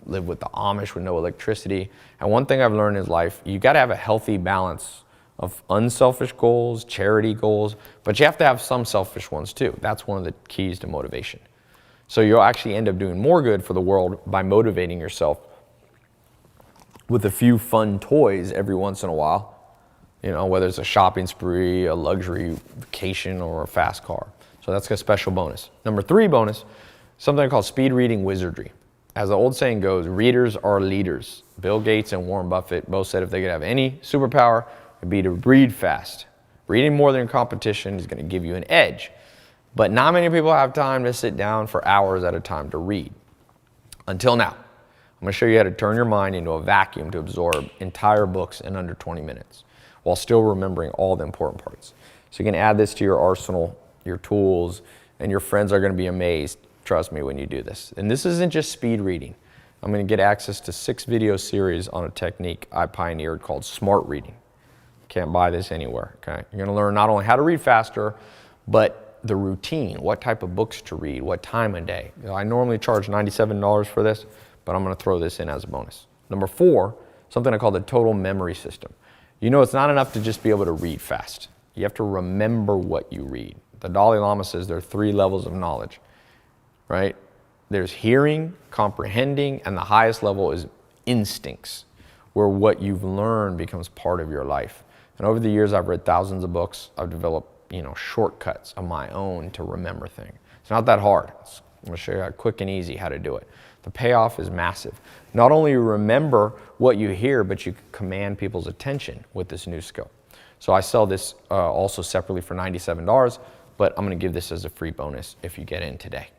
lived with the Amish with no electricity. And one thing I've learned in life, you gotta have a healthy balance of unselfish goals, charity goals, but you have to have some selfish ones too. That's one of the keys to motivation. So you'll actually end up doing more good for the world by motivating yourself with a few fun toys every once in a while, whether it's a shopping spree, a luxury vacation, or a fast car. So that's a special bonus. Number three bonus, something called speed reading wizardry. As the old saying goes, readers are leaders. Bill Gates and Warren Buffett both said if they could have any superpower, it'd be to read fast. Reading more than competition is going to give you an edge. But not many people have time to sit down for hours at a time to read. Until now. I'm going to show you how to turn your mind into a vacuum to absorb entire books in under 20 minutes while still remembering all the important parts. So you can add this to your arsenal, your tools, and your friends are going to be amazed, trust me, when you do this. And this isn't just speed reading. I'm going to get access to 6 video series on a technique I pioneered called smart reading. Can't buy this anywhere, okay? You're going to learn not only how to read faster, but the routine, what type of books to read, what time of day. I normally charge $97 for this, but I'm going to throw this in as a bonus. Number 4, something I call the total memory system. You know, it's not enough to just be able to read fast. You have to remember what you read. The Dalai Lama says there are 3 levels of knowledge, right? There's hearing, comprehending, and the highest level is instincts, where what you've learned becomes part of your life. And over the years, I've read thousands of books. I've developed, shortcuts of my own to remember things. It's not that hard. I'm gonna show you how quick and easy how to do it. The payoff is massive. Not only remember what you hear, but you can command people's attention with this new skill. So I sell this also separately for $97, but I'm gonna give this as a free bonus if you get in today.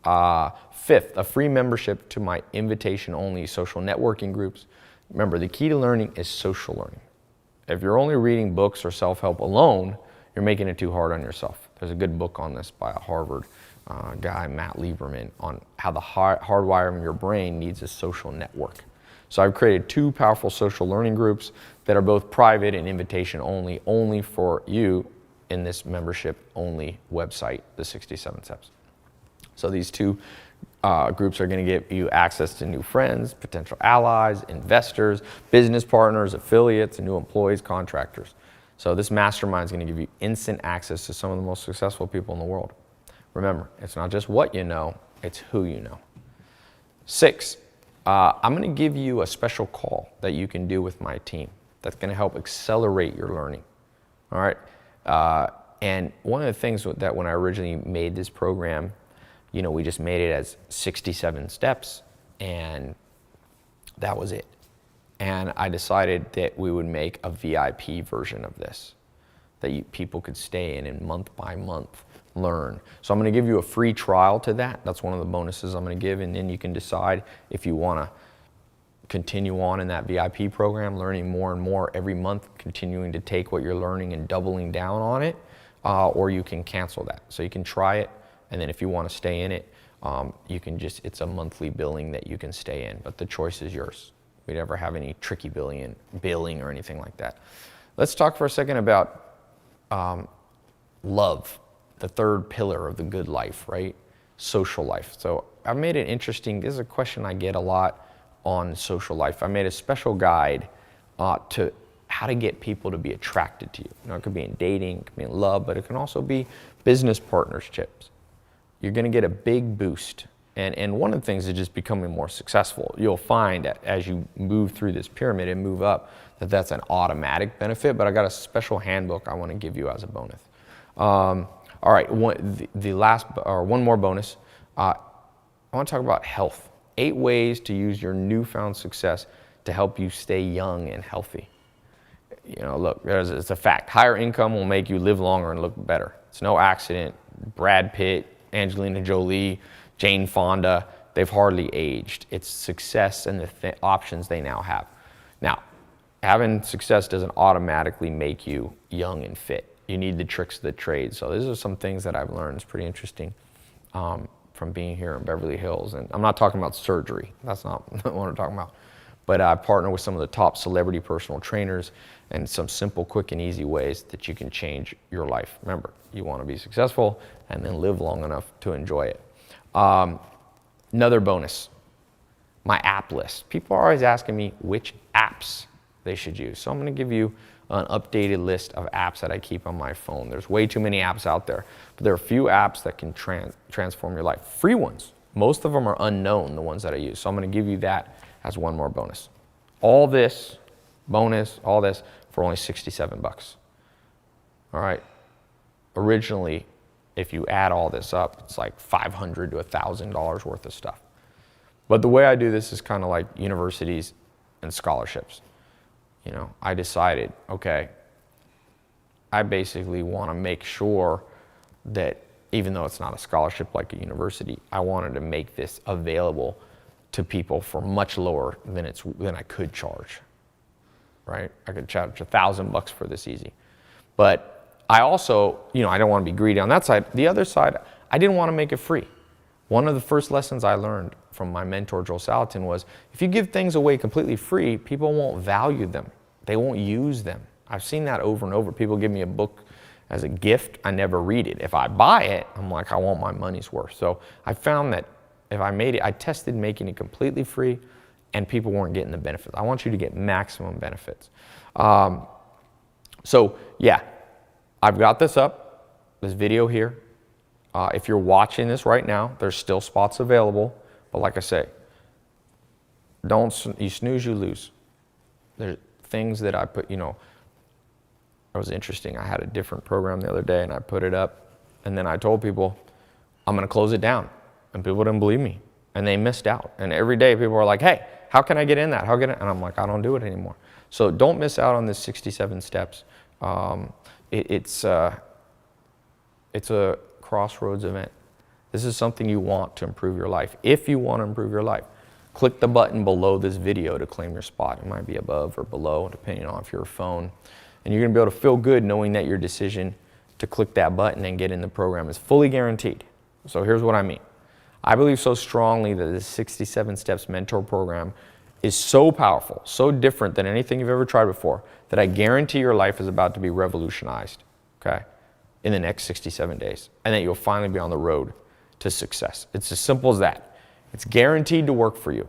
5th, a free membership to my invitation-only social networking groups. Remember, the key to learning is social learning. If you're only reading books or self-help alone, you're making it too hard on yourself. There's a good book on this by a Harvard guy, Matt Lieberman, on how the hardwiring of your brain needs a social network. So I've created 2 powerful social learning groups that are both private and invitation only for you in this membership-only website, the 67 Steps. So these 2 groups are going to give you access to new friends, potential allies, investors, business partners, affiliates, and new employees, contractors. So this mastermind is going to give you instant access to some of the most successful people in the world. Remember, it's not just what you know, it's who you know. 6, I'm going to give you a special call that you can do with my team that's going to help accelerate your learning. All right. And one of the things that when I originally made this program, we just made it as 67 steps, and that was it. And I decided that we would make a VIP version of this, that people could stay in and month by month learn. So I'm going to give you a free trial to that. That's one of the bonuses I'm going to give, and then you can decide if you want to continue on in that VIP program, learning more and more every month, continuing to take what you're learning and doubling down on it, or you can cancel that. So you can try it, and then if you want to stay in it, you can it's a monthly billing that you can stay in, but the choice is yours. We never have any tricky billing or anything like that. Let's talk for a second about love, the 3rd pillar of the good life, right? Social life. So I've made it interesting. This is a question I get a lot on social life. I made a special guide to how to get people to be attracted to you. It could be in dating, it could be in love, but it can also be business partnerships. You're going to get a big boost. And one of the things is just becoming more successful. You'll find that as you move through this pyramid and move up, that's an automatic benefit, but I got a special handbook I want to give you as a bonus. All right, one more bonus. I want to talk about health. 8 ways to use your newfound success to help you stay young and healthy. Look, it's a fact. Higher income will make you live longer and look better. It's no accident. Brad Pitt, Angelina Jolie, Jane Fonda, they've hardly aged. It's success and the options they now have. Now, having success doesn't automatically make you young and fit. You need the tricks of the trade. So these are some things that I've learned. It's pretty interesting from being here in Beverly Hills. And I'm not talking about surgery. That's not what I'm talking about. But I partner with some of the top celebrity personal trainers and some simple, quick, and easy ways that you can change your life. Remember, you want to be successful and then live long enough to enjoy it. Another bonus, my app list. People are always asking me which apps they should use. So I'm going to give you an updated list of apps that I keep on my phone. There's way too many apps out there, but there are a few apps that can transform your life. Free ones. Most of them are unknown, the ones that I use. So I'm going to give you that as one more bonus. All this bonus, all this for only 67 bucks. All right. Originally, if you add all this up, it's like $500 to $1,000 worth of stuff. But the way I do this is kind of like universities and scholarships. I decided, okay, I basically want to make sure that even though it's not a scholarship like a university, I wanted to make this available to people for much lower than I could charge, right? I could charge $1,000 for this easy. But I also, I don't want to be greedy on that side. The other side, I didn't want to make it free. One of the first lessons I learned from my mentor, Joel Salatin, was if you give things away completely free, people won't value them. They won't use them. I've seen that over and over. People give me a book as a gift. I never read it. If I buy it, I'm like, I want my money's worth. So I found that if I made it, I tested making it completely free and people weren't getting the benefits. I want you to get maximum benefits. So yeah, I've got this up, this video here. If you're watching this right now, there's still spots available. But like I say, you snooze, you lose. There's things that I put, it was interesting. I had a different program the other day and I put it up and then I told people, I'm going to close it down. And people didn't believe me and they missed out. And every day people are like, hey, how can I get in that? How can I? And I'm like, I don't do it anymore. So don't miss out on this 67 steps. It's a crossroads event. This is something you want to improve your life. If you want to improve your life, click the button below this video to claim your spot. It might be above or below, depending on if you're a phone. And you're going to be able to feel good knowing that your decision to click that button and get in the program is fully guaranteed. So here's what I mean. I believe so strongly that this 67 Steps Mentor Program is so powerful, so different than anything you've ever tried before, that I guarantee your life is about to be revolutionized, okay, in the next 67 days, and that you'll finally be on the road to success. It's as simple as that. It's guaranteed to work for you.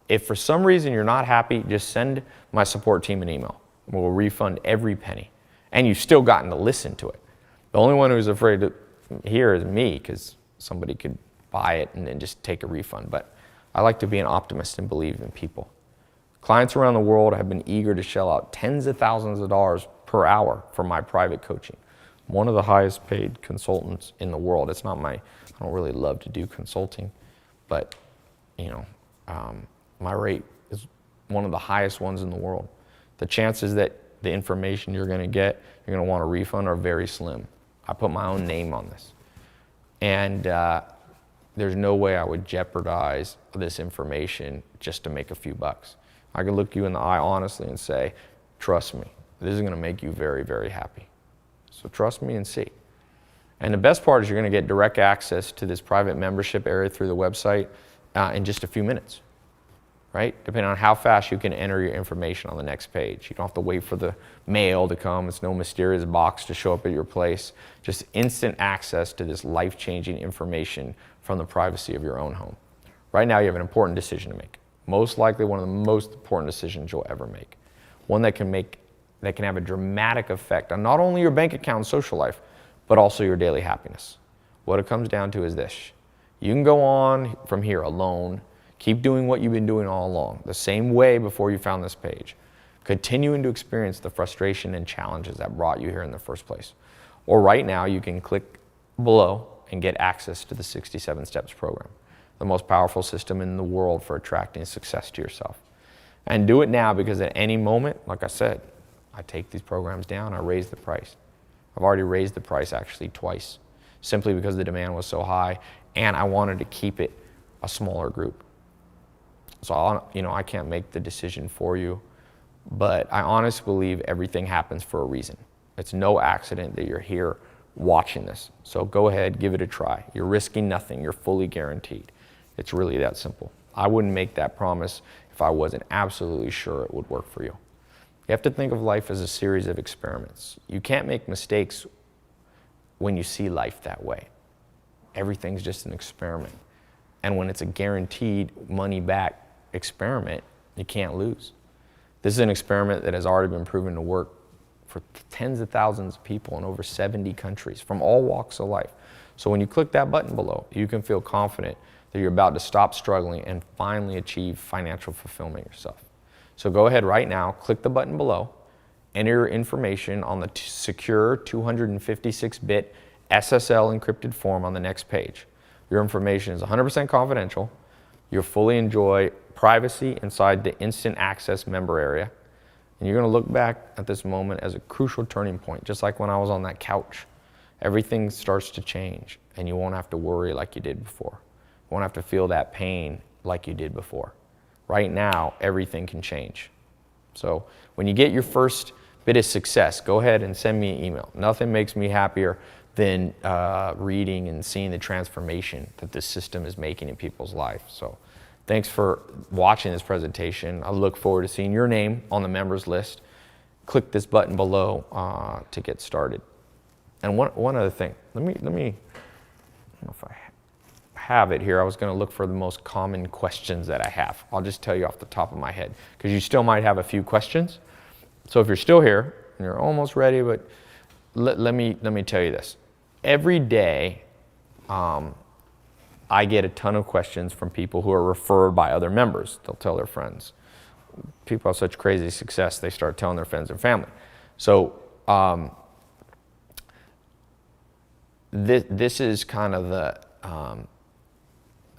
If for some reason you're not happy, just send my support team an email. We'll refund every penny. And you've still gotten to listen to it. The only one who's afraid to hear is me, because somebody could buy it and then just take a refund. But I like to be an optimist and believe in people. Clients around the world have been eager to shell out tens of thousands of dollars per hour for my private coaching. I'm one of the highest paid consultants in the world. It's not I don't really love to do consulting, but my rate is one of the highest ones in the world. The chances that the information you're going to want a refund are very slim. I put my own name on this. And there's no way I would jeopardize this information just to make a few bucks. I can look you in the eye honestly and say, trust me, this is going to make you very, very happy. So trust me and see. And the best part is you're going to get direct access to this private membership area through the website in just a few minutes, right? Depending on how fast you can enter your information on the next page. You don't have to wait for the mail to come. It's no mysterious box to show up at your place. Just instant access to this life-changing information from the privacy of your own home. Right now you have an important decision to make. Most likely one of the most important decisions you'll ever make. One that can have a dramatic effect on not only your bank account and social life, but also your daily happiness. What it comes down to is this. You can go on from here alone, keep doing what you've been doing all along, the same way before you found this page, continuing to experience the frustration and challenges that brought you here in the first place. Or right now, you can click below and get access to the 67 Steps program, the most powerful system in the world for attracting success to yourself. And do it now, because at any moment, like I said, I take these programs down, I raise the price. I've already raised the price actually twice, simply because the demand was so high and I wanted to keep it a smaller group. So I can't make the decision for you, but I honestly believe everything happens for a reason. It's no accident that you're here watching this. So go ahead, give it a try. You're risking nothing, you're fully guaranteed. It's really that simple. I wouldn't make that promise if I wasn't absolutely sure it would work for you. You have to think of life as a series of experiments. You can't make mistakes when you see life that way. Everything's just an experiment. And when it's a guaranteed money back experiment, you can't lose. This is an experiment that has already been proven to work for tens of thousands of people in over 70 countries from all walks of life. So when you click that button below, you can feel confident that you're about to stop struggling and finally achieve financial fulfillment yourself. So go ahead right now, click the button below, enter your information on the secure 256-bit SSL encrypted form on the next page. Your information is 100% confidential. You'll fully enjoy privacy inside the instant access member area. And you're going to look back at this moment as a crucial turning point, just like when I was on that couch. Everything starts to change, and you won't have to worry like you did before. You won't have to feel that pain like you did before. Right now, everything can change. So when you get your first bit of success, go ahead and send me an email. Nothing makes me happier than reading and seeing the transformation that this system is making in people's lives. So thanks for watching this presentation. I look forward to seeing your name on the members list. Click this button below to get started. And one other thing, let me, I don't know if I have it here. I was going to look for the most common questions that I have. I'll just tell you off the top of my head, because you still might have a few questions. So if you're still here and you're almost ready, but let me tell you this. Every day, I get a ton of questions from people who are referred by other members. They'll tell their friends. People have such crazy success, they start telling their friends and family. So this is kind of the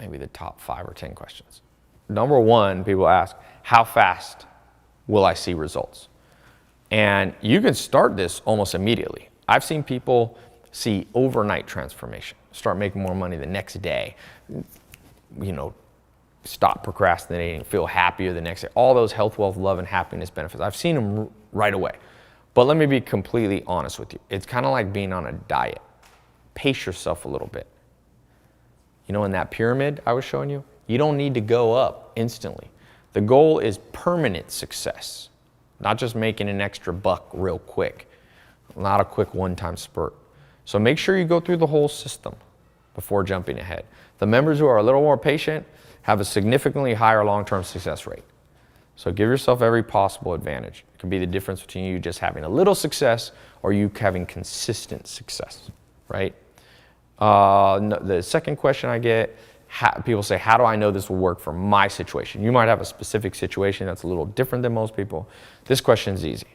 maybe the top 5 or 10 questions. Number one, people ask, how fast will I see results? And you can start this almost immediately. I've seen people see overnight transformation, start making more money the next day, stop procrastinating, feel happier the next day, all those health, wealth, love, and happiness benefits. I've seen them right away. But let me be completely honest with you. It's kind of like being on a diet. Pace yourself a little bit. In that pyramid I was showing you, you don't need to go up instantly. The goal is permanent success, not just making an extra buck real quick, not a quick one-time spurt. So make sure you go through the whole system before jumping ahead. The members who are a little more patient have a significantly higher long-term success rate. So give yourself every possible advantage. It can be the difference between you just having a little success or you having consistent success, right? The second question I get, people say, how do I know this will work for my situation? You might have a specific situation that's a little different than most people. This question is easy.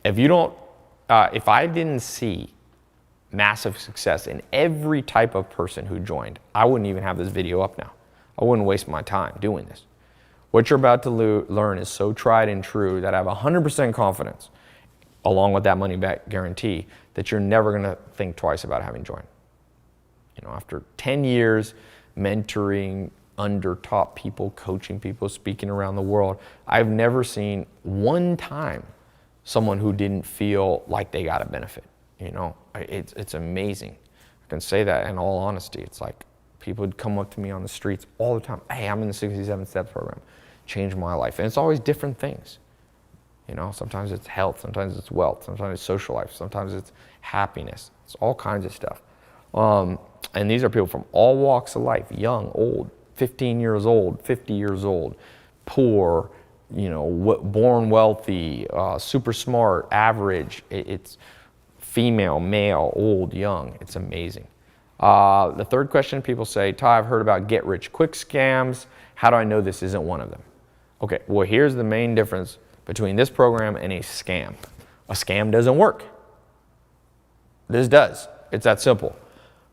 If I didn't see massive success in every type of person who joined, I wouldn't even have this video up now. I wouldn't waste my time doing this. What you're about to learn is so tried and true that I have 100% confidence, along with that money back guarantee, that you're never going to think twice about having joined. After 10 years mentoring under top people, coaching people, speaking around the world, I've never seen one time someone who didn't feel like they got a benefit. It's amazing. I can say that in all honesty. It's like people would come up to me on the streets all the time. Hey, I'm in the 67 Steps program. Changed my life. And it's always different things. Sometimes it's health, sometimes it's wealth, sometimes it's social life, sometimes it's happiness. It's all kinds of stuff. And these are people from all walks of life, young, old, 15 years old, 50 years old, poor, born wealthy, super smart, average. It's female, male, old, young. It's amazing. The third question, people say, Ty, I've heard about get-rich-quick scams. How do I know this isn't one of them? Okay, well, here's the main difference between this program and a scam. A scam doesn't work. This does. It's that simple.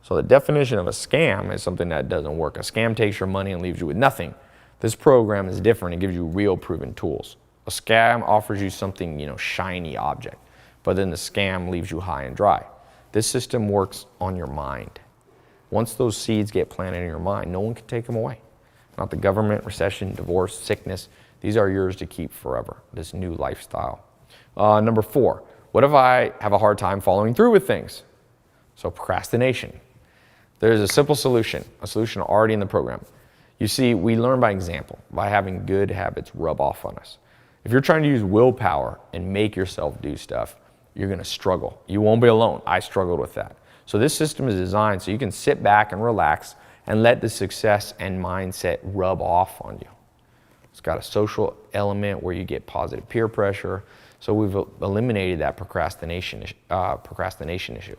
So the definition of a scam is something that doesn't work. A scam takes your money and leaves you with nothing. This program is different. It gives you real proven tools. A scam offers you something, shiny object, but then the scam leaves you high and dry. This system works on your mind. Once those seeds get planted in your mind, no one can take them away. Not the government, recession, divorce, sickness. These are yours to keep forever, this new lifestyle. Number 4, what if I have a hard time following through with things? So procrastination. There's a simple solution, a solution already in the program. You see, we learn by example, by having good habits rub off on us. If you're trying to use willpower and make yourself do stuff, you're going to struggle. You won't be alone. I struggled with that. So this system is designed so you can sit back and relax and let the success and mindset rub off on you. It's got a social element where you get positive peer pressure. So we've eliminated that procrastination issue.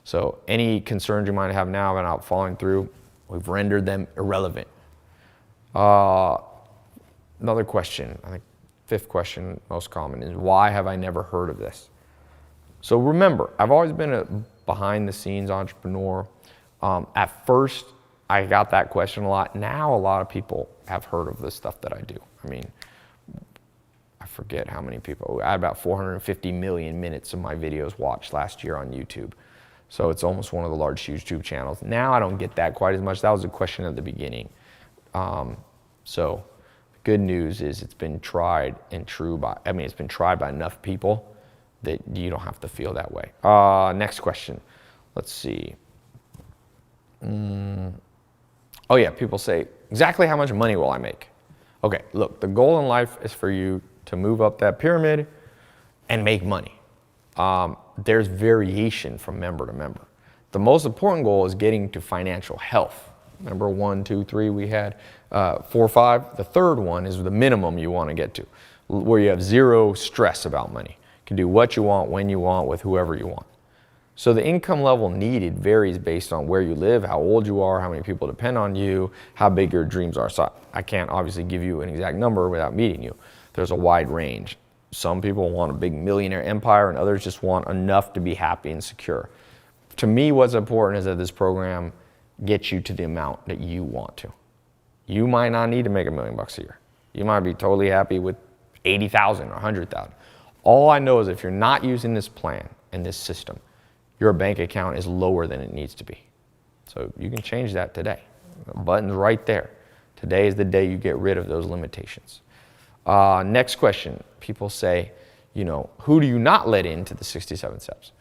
So any concerns you might have now about following through, we've rendered them irrelevant. Another question, I think 5th question, most common, is why have I never heard of this? So remember, I've always been a behind-the-scenes entrepreneur. At first, I got that question a lot. Now a lot of people have heard of the stuff that I do. I forget how many people. I had about 450 million minutes of my videos watched last year on YouTube. So it's almost one of the large YouTube channels. Now I don't get that quite as much. That was a question at the beginning. So the good news is it's been tried and true by, it's been tried by enough people that you don't have to feel that way. Next question. Let's see. Oh yeah, people say, exactly how much money will I make? Okay, look, the goal in life is for you to move up that pyramid and make money. There's variation from member to member. The most important goal is getting to financial health. Remember 1, 2, 3 we had, 4, 5. The third one is the minimum you want to get to, where you have zero stress about money. You can do what you want, when you want, with whoever you want. So the income level needed varies based on where you live, how old you are, how many people depend on you, how big your dreams are. So I can't obviously give you an exact number without meeting you. There's a wide range. Some people want a big millionaire empire and others just want enough to be happy and secure. To me, what's important is that this program gets you to the amount that you want to. You might not need to make $1 million a year. You might be totally happy with 80,000 or 100,000. All I know is if you're not using this plan and this system, your bank account is lower than it needs to be. So you can change that today. The button's right there. Today is the day you get rid of those limitations. Next question. People say, who do you not let into the 67 steps?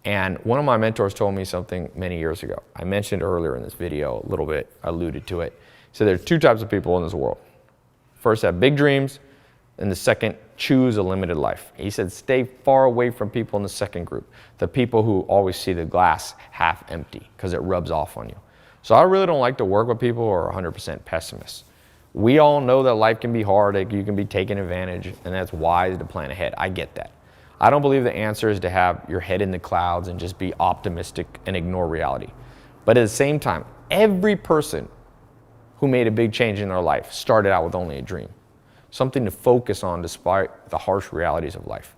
And one of my mentors told me something many years ago. I mentioned earlier in this video a little bit, alluded to it. So there's two types of people in this world. First, have big dreams, and the second, choose a limited life. He said, stay far away from people in the second group, the people who always see the glass half empty because it rubs off on you. So I really don't like to work with people who are 100% pessimists. We all know that life can be hard, you can be taken advantage, and that's wise to plan ahead. I get that. I don't believe the answer is to have your head in the clouds and just be optimistic and ignore reality. But at the same time, every person who made a big change in their life started out with only a dream. Something to focus on despite the harsh realities of life.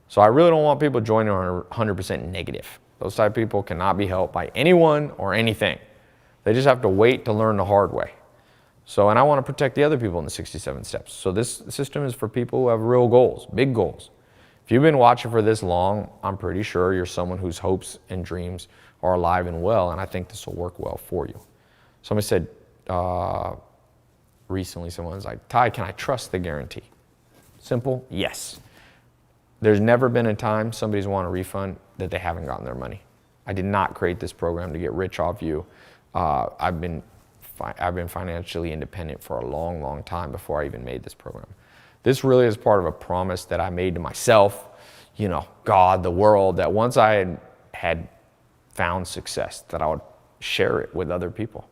So I really don't want people joining 100% negative. Those type of people cannot be helped by anyone or anything. They just have to wait to learn the hard way. So, and I want to protect the other people in the 67 steps. So this system is for people who have real goals, big goals. If you've been watching for this long, I'm pretty sure you're someone whose hopes and dreams are alive and well, and I think this will work well for you. Somebody said, recently someone was like, Ty, can I trust the guarantee? Simple, yes. There's never been a time somebody's won a refund that they haven't gotten their money. I did not create this program to get rich off you. I've been financially independent for a long, long time before I even made this program. This really is part of a promise that I made to myself, God, the world, that once I had found success, that I would share it with other people.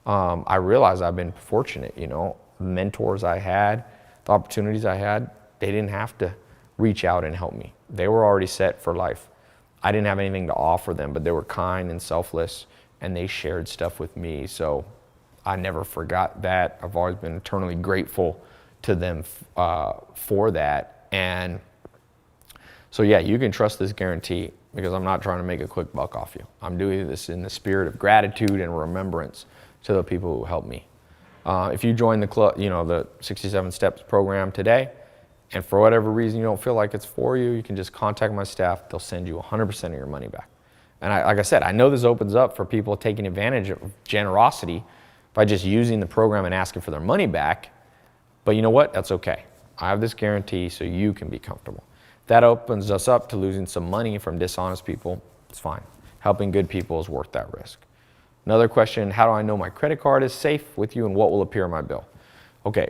I realized I've been fortunate, mentors I had, the opportunities I had, they didn't have to reach out and help me. They were already set for life. I didn't have anything to offer them, but they were kind and selfless, and they shared stuff with me. So I never forgot that. I've always been eternally grateful to them for that. And so yeah, you can trust this guarantee because I'm not trying to make a quick buck off you. I'm doing this in the spirit of gratitude and remembrance to the people who helped me. If you join the club, the 67 Steps program today, and for whatever reason you don't feel like it's for you, you can just contact my staff. They'll send you 100% of your money back. And like I said, I know this opens up for people taking advantage of generosity by just using the program and asking for their money back. But you know what? That's okay. I have this guarantee so you can be comfortable. That opens us up to losing some money from dishonest people. It's fine. Helping good people is worth that risk. Another question, how do I know my credit card is safe with you and what will appear on my bill? Okay,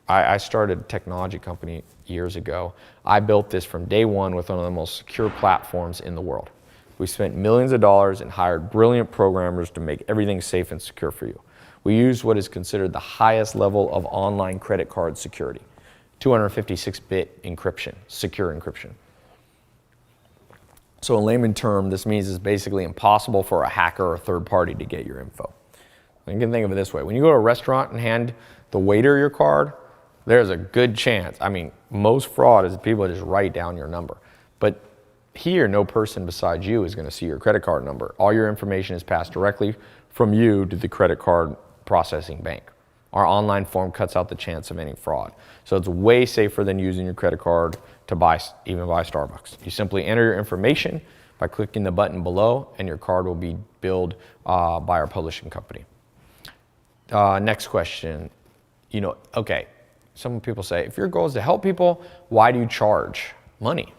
I started a technology company years ago. I built this from day one with one of the most secure platforms in the world. We spent millions of dollars and hired brilliant programmers to make everything safe and secure for you. We used what is considered the highest level of online credit card security, 256-bit encryption, secure encryption. So in layman term, this means it's basically impossible for a hacker or a third party to get your info. You can think of it this way. When you go to a restaurant and hand the waiter your card, there's a good chance. Most fraud is people just write down your number. But here, no person besides you is going to see your credit card number. All your information is passed directly from you to the credit card processing bank. Our online form cuts out the chance of any fraud. So it's way safer than using your credit card to even buy Starbucks. You simply enter your information by clicking the button below, and your card will be billed by our publishing company. Next question. Okay, some people say, if your goal is to help people, why do you charge money?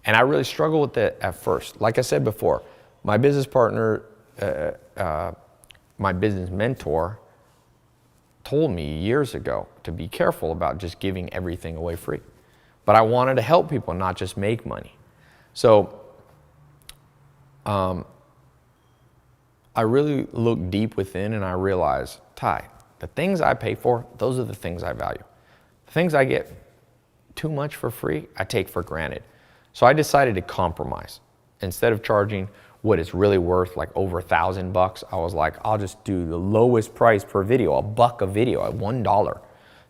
And I really struggle with that at first. Like I said before, my business partner, my business mentor, told me years ago to be careful about just giving everything away free. But I wanted to help people, not just make money. So I I really look deep within and I realize, Ty, the things I pay for, those are the things I value. The things I get too much for free, I take for granted. So I decided to compromise. Instead of charging what it's really worth, like over $1,000, I was like, I'll just do the lowest price per video, $1 a video at $1,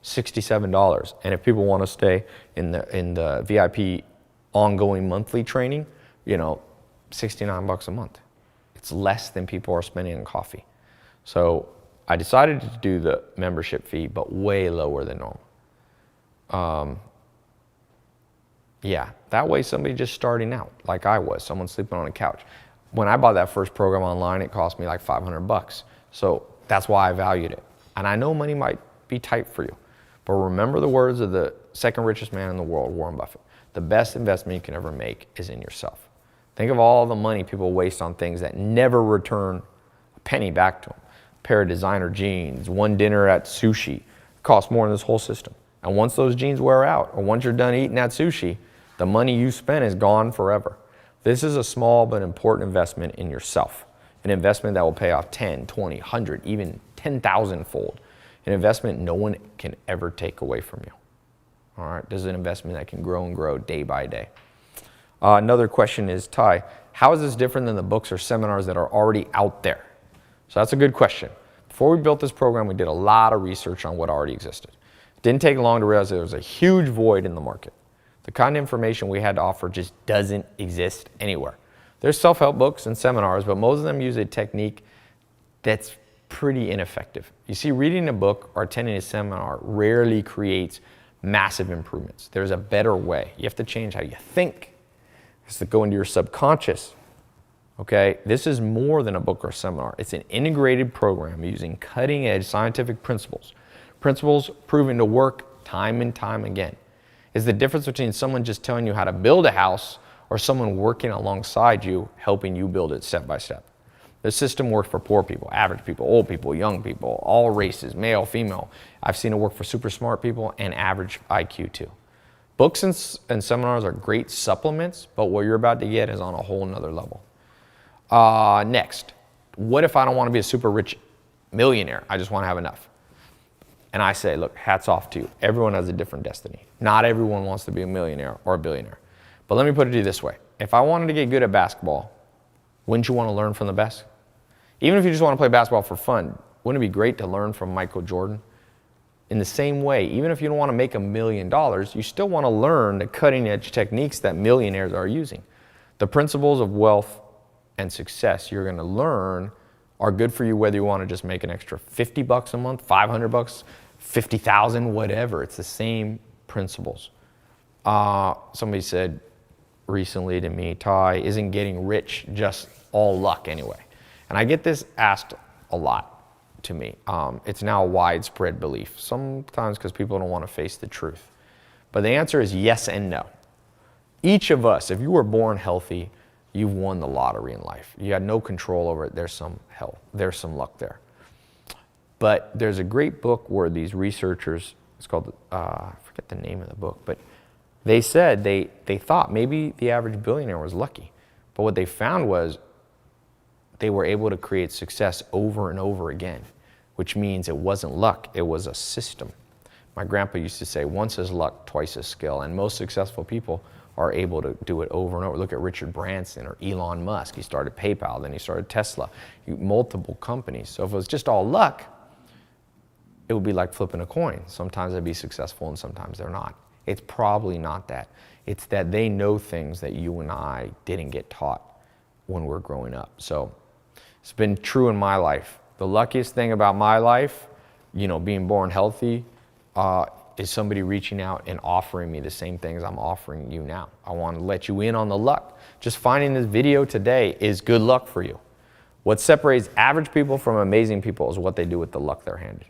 $67. And if people want to stay in the VIP ongoing monthly training, you know, $69 a month. It's less than people are spending on coffee. So I decided to do the membership fee, but way lower than normal. Yeah, that way somebody just starting out, like I was, someone sleeping on a couch. When I bought that first program online, it cost me like $500. So that's why I valued it. And I know money might be tight for you, but remember the words of the second richest man in the world, Warren Buffett. The best investment you can ever make is in yourself. Think of all the money people waste on things that never return a penny back to them. A pair of designer jeans, one dinner at sushi, costs more than this whole system. And once those jeans wear out, or once you're done eating that sushi, the money you spent is gone forever. This is a small but important investment in yourself. An investment that will pay off 10, 20, 100, even 10,000 fold. An investment no one can ever take away from you. All right, this is an investment that can grow and grow day by day. Another question is, Ty, how is this different than the books or seminars that are already out there? So that's a good question. Before we built this program, we did a lot of research on what already existed. It didn't take long to realize there was a huge void in the market. The kind of information we had to offer just doesn't exist anywhere. There's self-help books and seminars, but most of them use a technique that's pretty ineffective. You see, reading a book or attending a seminar rarely creates massive improvements. There's a better way. You have to change how you think. It's to go into your subconscious. Okay, this is more than a book or seminar. It's an integrated program using cutting-edge scientific principles. Principles proven to work time and time again. It's the difference between someone just telling you how to build a house or someone working alongside you, helping you build it step by step. The system works for poor people, average people, old people, young people, all races, male, female. I've seen it work for super smart people and average IQ too. Books and seminars are great supplements, but what you're about to get is on a whole nother level. Next, what if I don't want to be a super rich millionaire? I just want to have enough. And I say, look, hats off to you. Everyone has a different destiny. Not everyone wants to be a millionaire or a billionaire. But let me put it to you this way. If I wanted to get good at basketball, wouldn't you want to learn from the best? Even if you just want to play basketball for fun, wouldn't it be great to learn from Michael Jordan? In the same way, even if you don't want to make $1 million, you still want to learn the cutting edge techniques that millionaires are using. The principles of wealth and success you're going to learn are good for you whether you want to just make an extra $50 a month, $500, 50,000, whatever. It's the same principles. Somebody said recently to me, Ty, isn't getting rich just all luck anyway? And I get this asked a lot to me. It's now a widespread belief, sometimes because people don't want to face the truth. But the answer is yes and no. Each of us, if you were born healthy, you've won the lottery in life. You had no control over it. There's some some luck there. But there's a great book where these researchers, it's called, I forget the name of the book, but they said they thought maybe the average billionaire was lucky. But what they found was they were able to create success over and over again, which means it wasn't luck, it was a system. My grandpa used to say, once is luck, twice is skill. And most successful people are able to do it over and over. Look at Richard Branson or Elon Musk. He started PayPal, then he started Tesla, multiple companies. So if it was just all luck, it would be like flipping a coin. Sometimes they'd be successful and sometimes they're not. It's probably not that. It's that they know things that you and I didn't get taught when we're growing up. So it's been true in my life. The luckiest thing about my life, being born healthy, is somebody reaching out and offering me the same things I'm offering you now. I want to let you in on the luck. Just finding this video today is good luck for you. What separates average people from amazing people is what they do with the luck they're handed.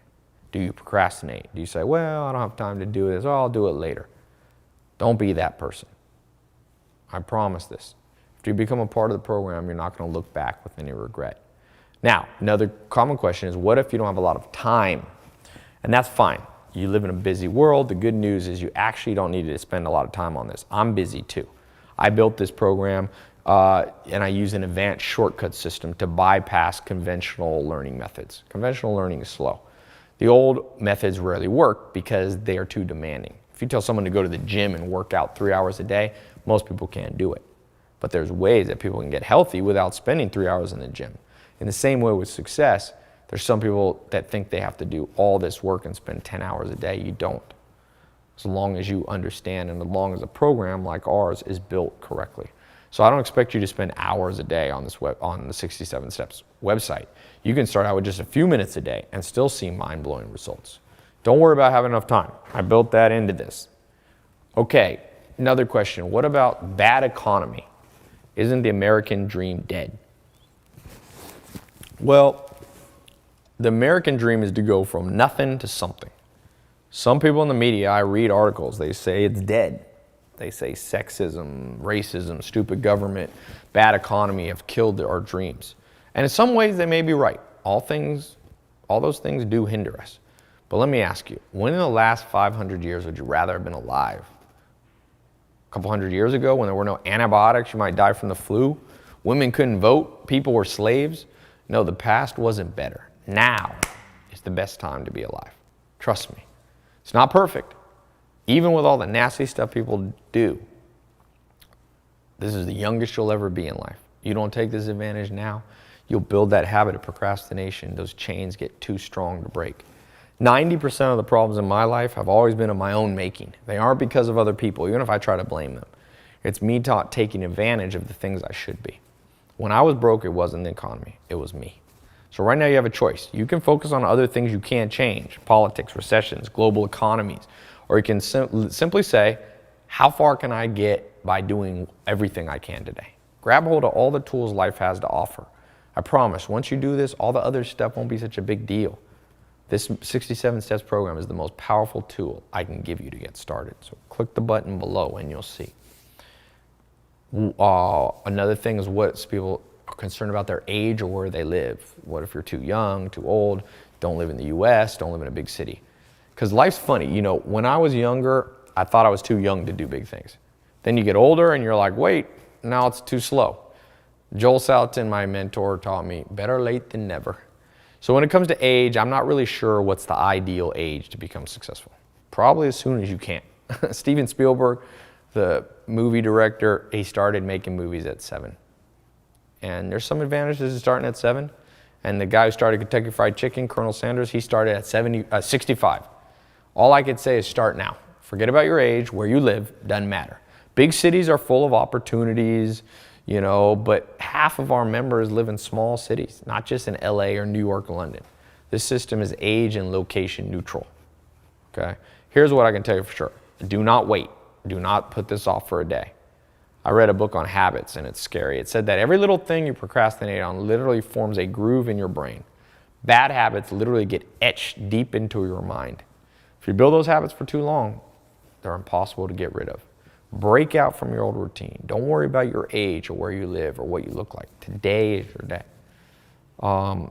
Do you procrastinate? Do you say, well, I don't have time to do this, or I'll do it later? Don't be that person. I promise this. If you become a part of the program, you're not going to look back with any regret. Now, another common question is, what if you don't have a lot of time? And that's fine. You live in a busy world. The good news is you actually don't need to spend a lot of time on this. I'm busy too. I built this program and I use an advanced shortcut system to bypass conventional learning methods. Conventional learning is slow. The old methods rarely work because they are too demanding. If you tell someone to go to the gym and work out 3 hours a day, most people can't do it. But there's ways that people can get healthy without spending 3 hours in the gym. In the same way with success, there's some people that think they have to do all this work and spend 10 hours a day. You don't. As long as you understand and as long as a program like ours is built correctly. So I don't expect you to spend hours a day on on the 67 Steps website. You can start out with just a few minutes a day and still see mind-blowing results. Don't worry about having enough time. I built that into this. Okay, another question. What about bad economy? Isn't the American dream dead? Well, the American dream is to go from nothing to something. Some people in the media, I read articles, they say it's dead. They say sexism, racism, stupid government, bad economy have killed our dreams. And in some ways, they may be right. All those things do hinder us. But let me ask you, when in the last 500 years would you rather have been alive? A couple hundred years ago, when there were no antibiotics, you might die from the flu. Women couldn't vote. People were slaves. No, the past wasn't better. Now is the best time to be alive. Trust me. It's not perfect. Even with all the nasty stuff people do, this is the youngest you'll ever be in life. You don't take this advantage now, you'll build that habit of procrastination. Those chains get too strong to break. 90% of the problems in my life have always been of my own making. They aren't because of other people, even if I try to blame them. It's me taking advantage of the things I should be. When I was broke, it wasn't the economy, it was me. So right now you have a choice. You can focus on other things you can't change, politics, recessions, global economies, or you can simply say, how far can I get by doing everything I can today? Grab hold of all the tools life has to offer. I promise, once you do this, all the other stuff won't be such a big deal. This 67 Steps program is the most powerful tool I can give you to get started. So click the button below and you'll see. Another thing is what people are concerned about their age or where they live. What if you're too young, too old, don't live in the US, don't live in a big city? Because life's funny. You know, when I was younger, I thought I was too young to do big things. Then you get older and you're like, wait, now it's too slow. Joel Salatin, my mentor, taught me better late than never. So when it comes to age, I'm not really sure what's the ideal age to become successful. Probably as soon as you can. Steven Spielberg, the movie director, he started making movies at 7. And there's some advantages to starting at 7. And the guy who started Kentucky Fried Chicken, Colonel Sanders, he started at 65. All I could say is start now. Forget about your age, where you live, doesn't matter. Big cities are full of opportunities, you know, but half of our members live in small cities, not just in LA or New York or London. This system is age and location neutral, okay? Here's what I can tell you for sure. Do not wait. Do not put this off for a day. I read a book on habits and it's scary. It said that every little thing you procrastinate on literally forms a groove in your brain. Bad habits literally get etched deep into your mind. If you build those habits for too long, they're impossible to get rid of. Break out from your old routine. Don't worry about your age or where you live or what you look like. Today is your day.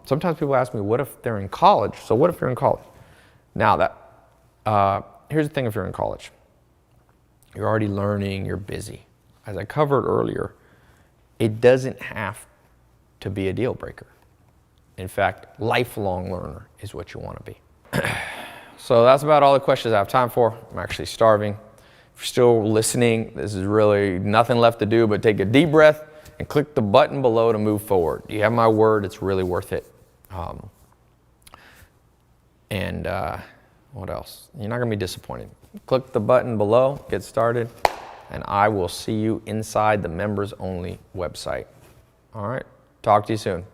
Sometimes people ask me, what if they're in college? So what if you're in college? Now, here's the thing if you're in college. You're already learning, you're busy. As I covered earlier, it doesn't have to be a deal breaker. In fact, lifelong learner is what you want to be. So that's about all the questions I have time for. I'm actually starving. If you're still listening, this is really nothing left to do but take a deep breath and click the button below to move forward. You have my word, it's really worth it. What else? You're not going to be disappointed. Click the button below, get started, and I will see you inside the members only website. All right, talk to you soon.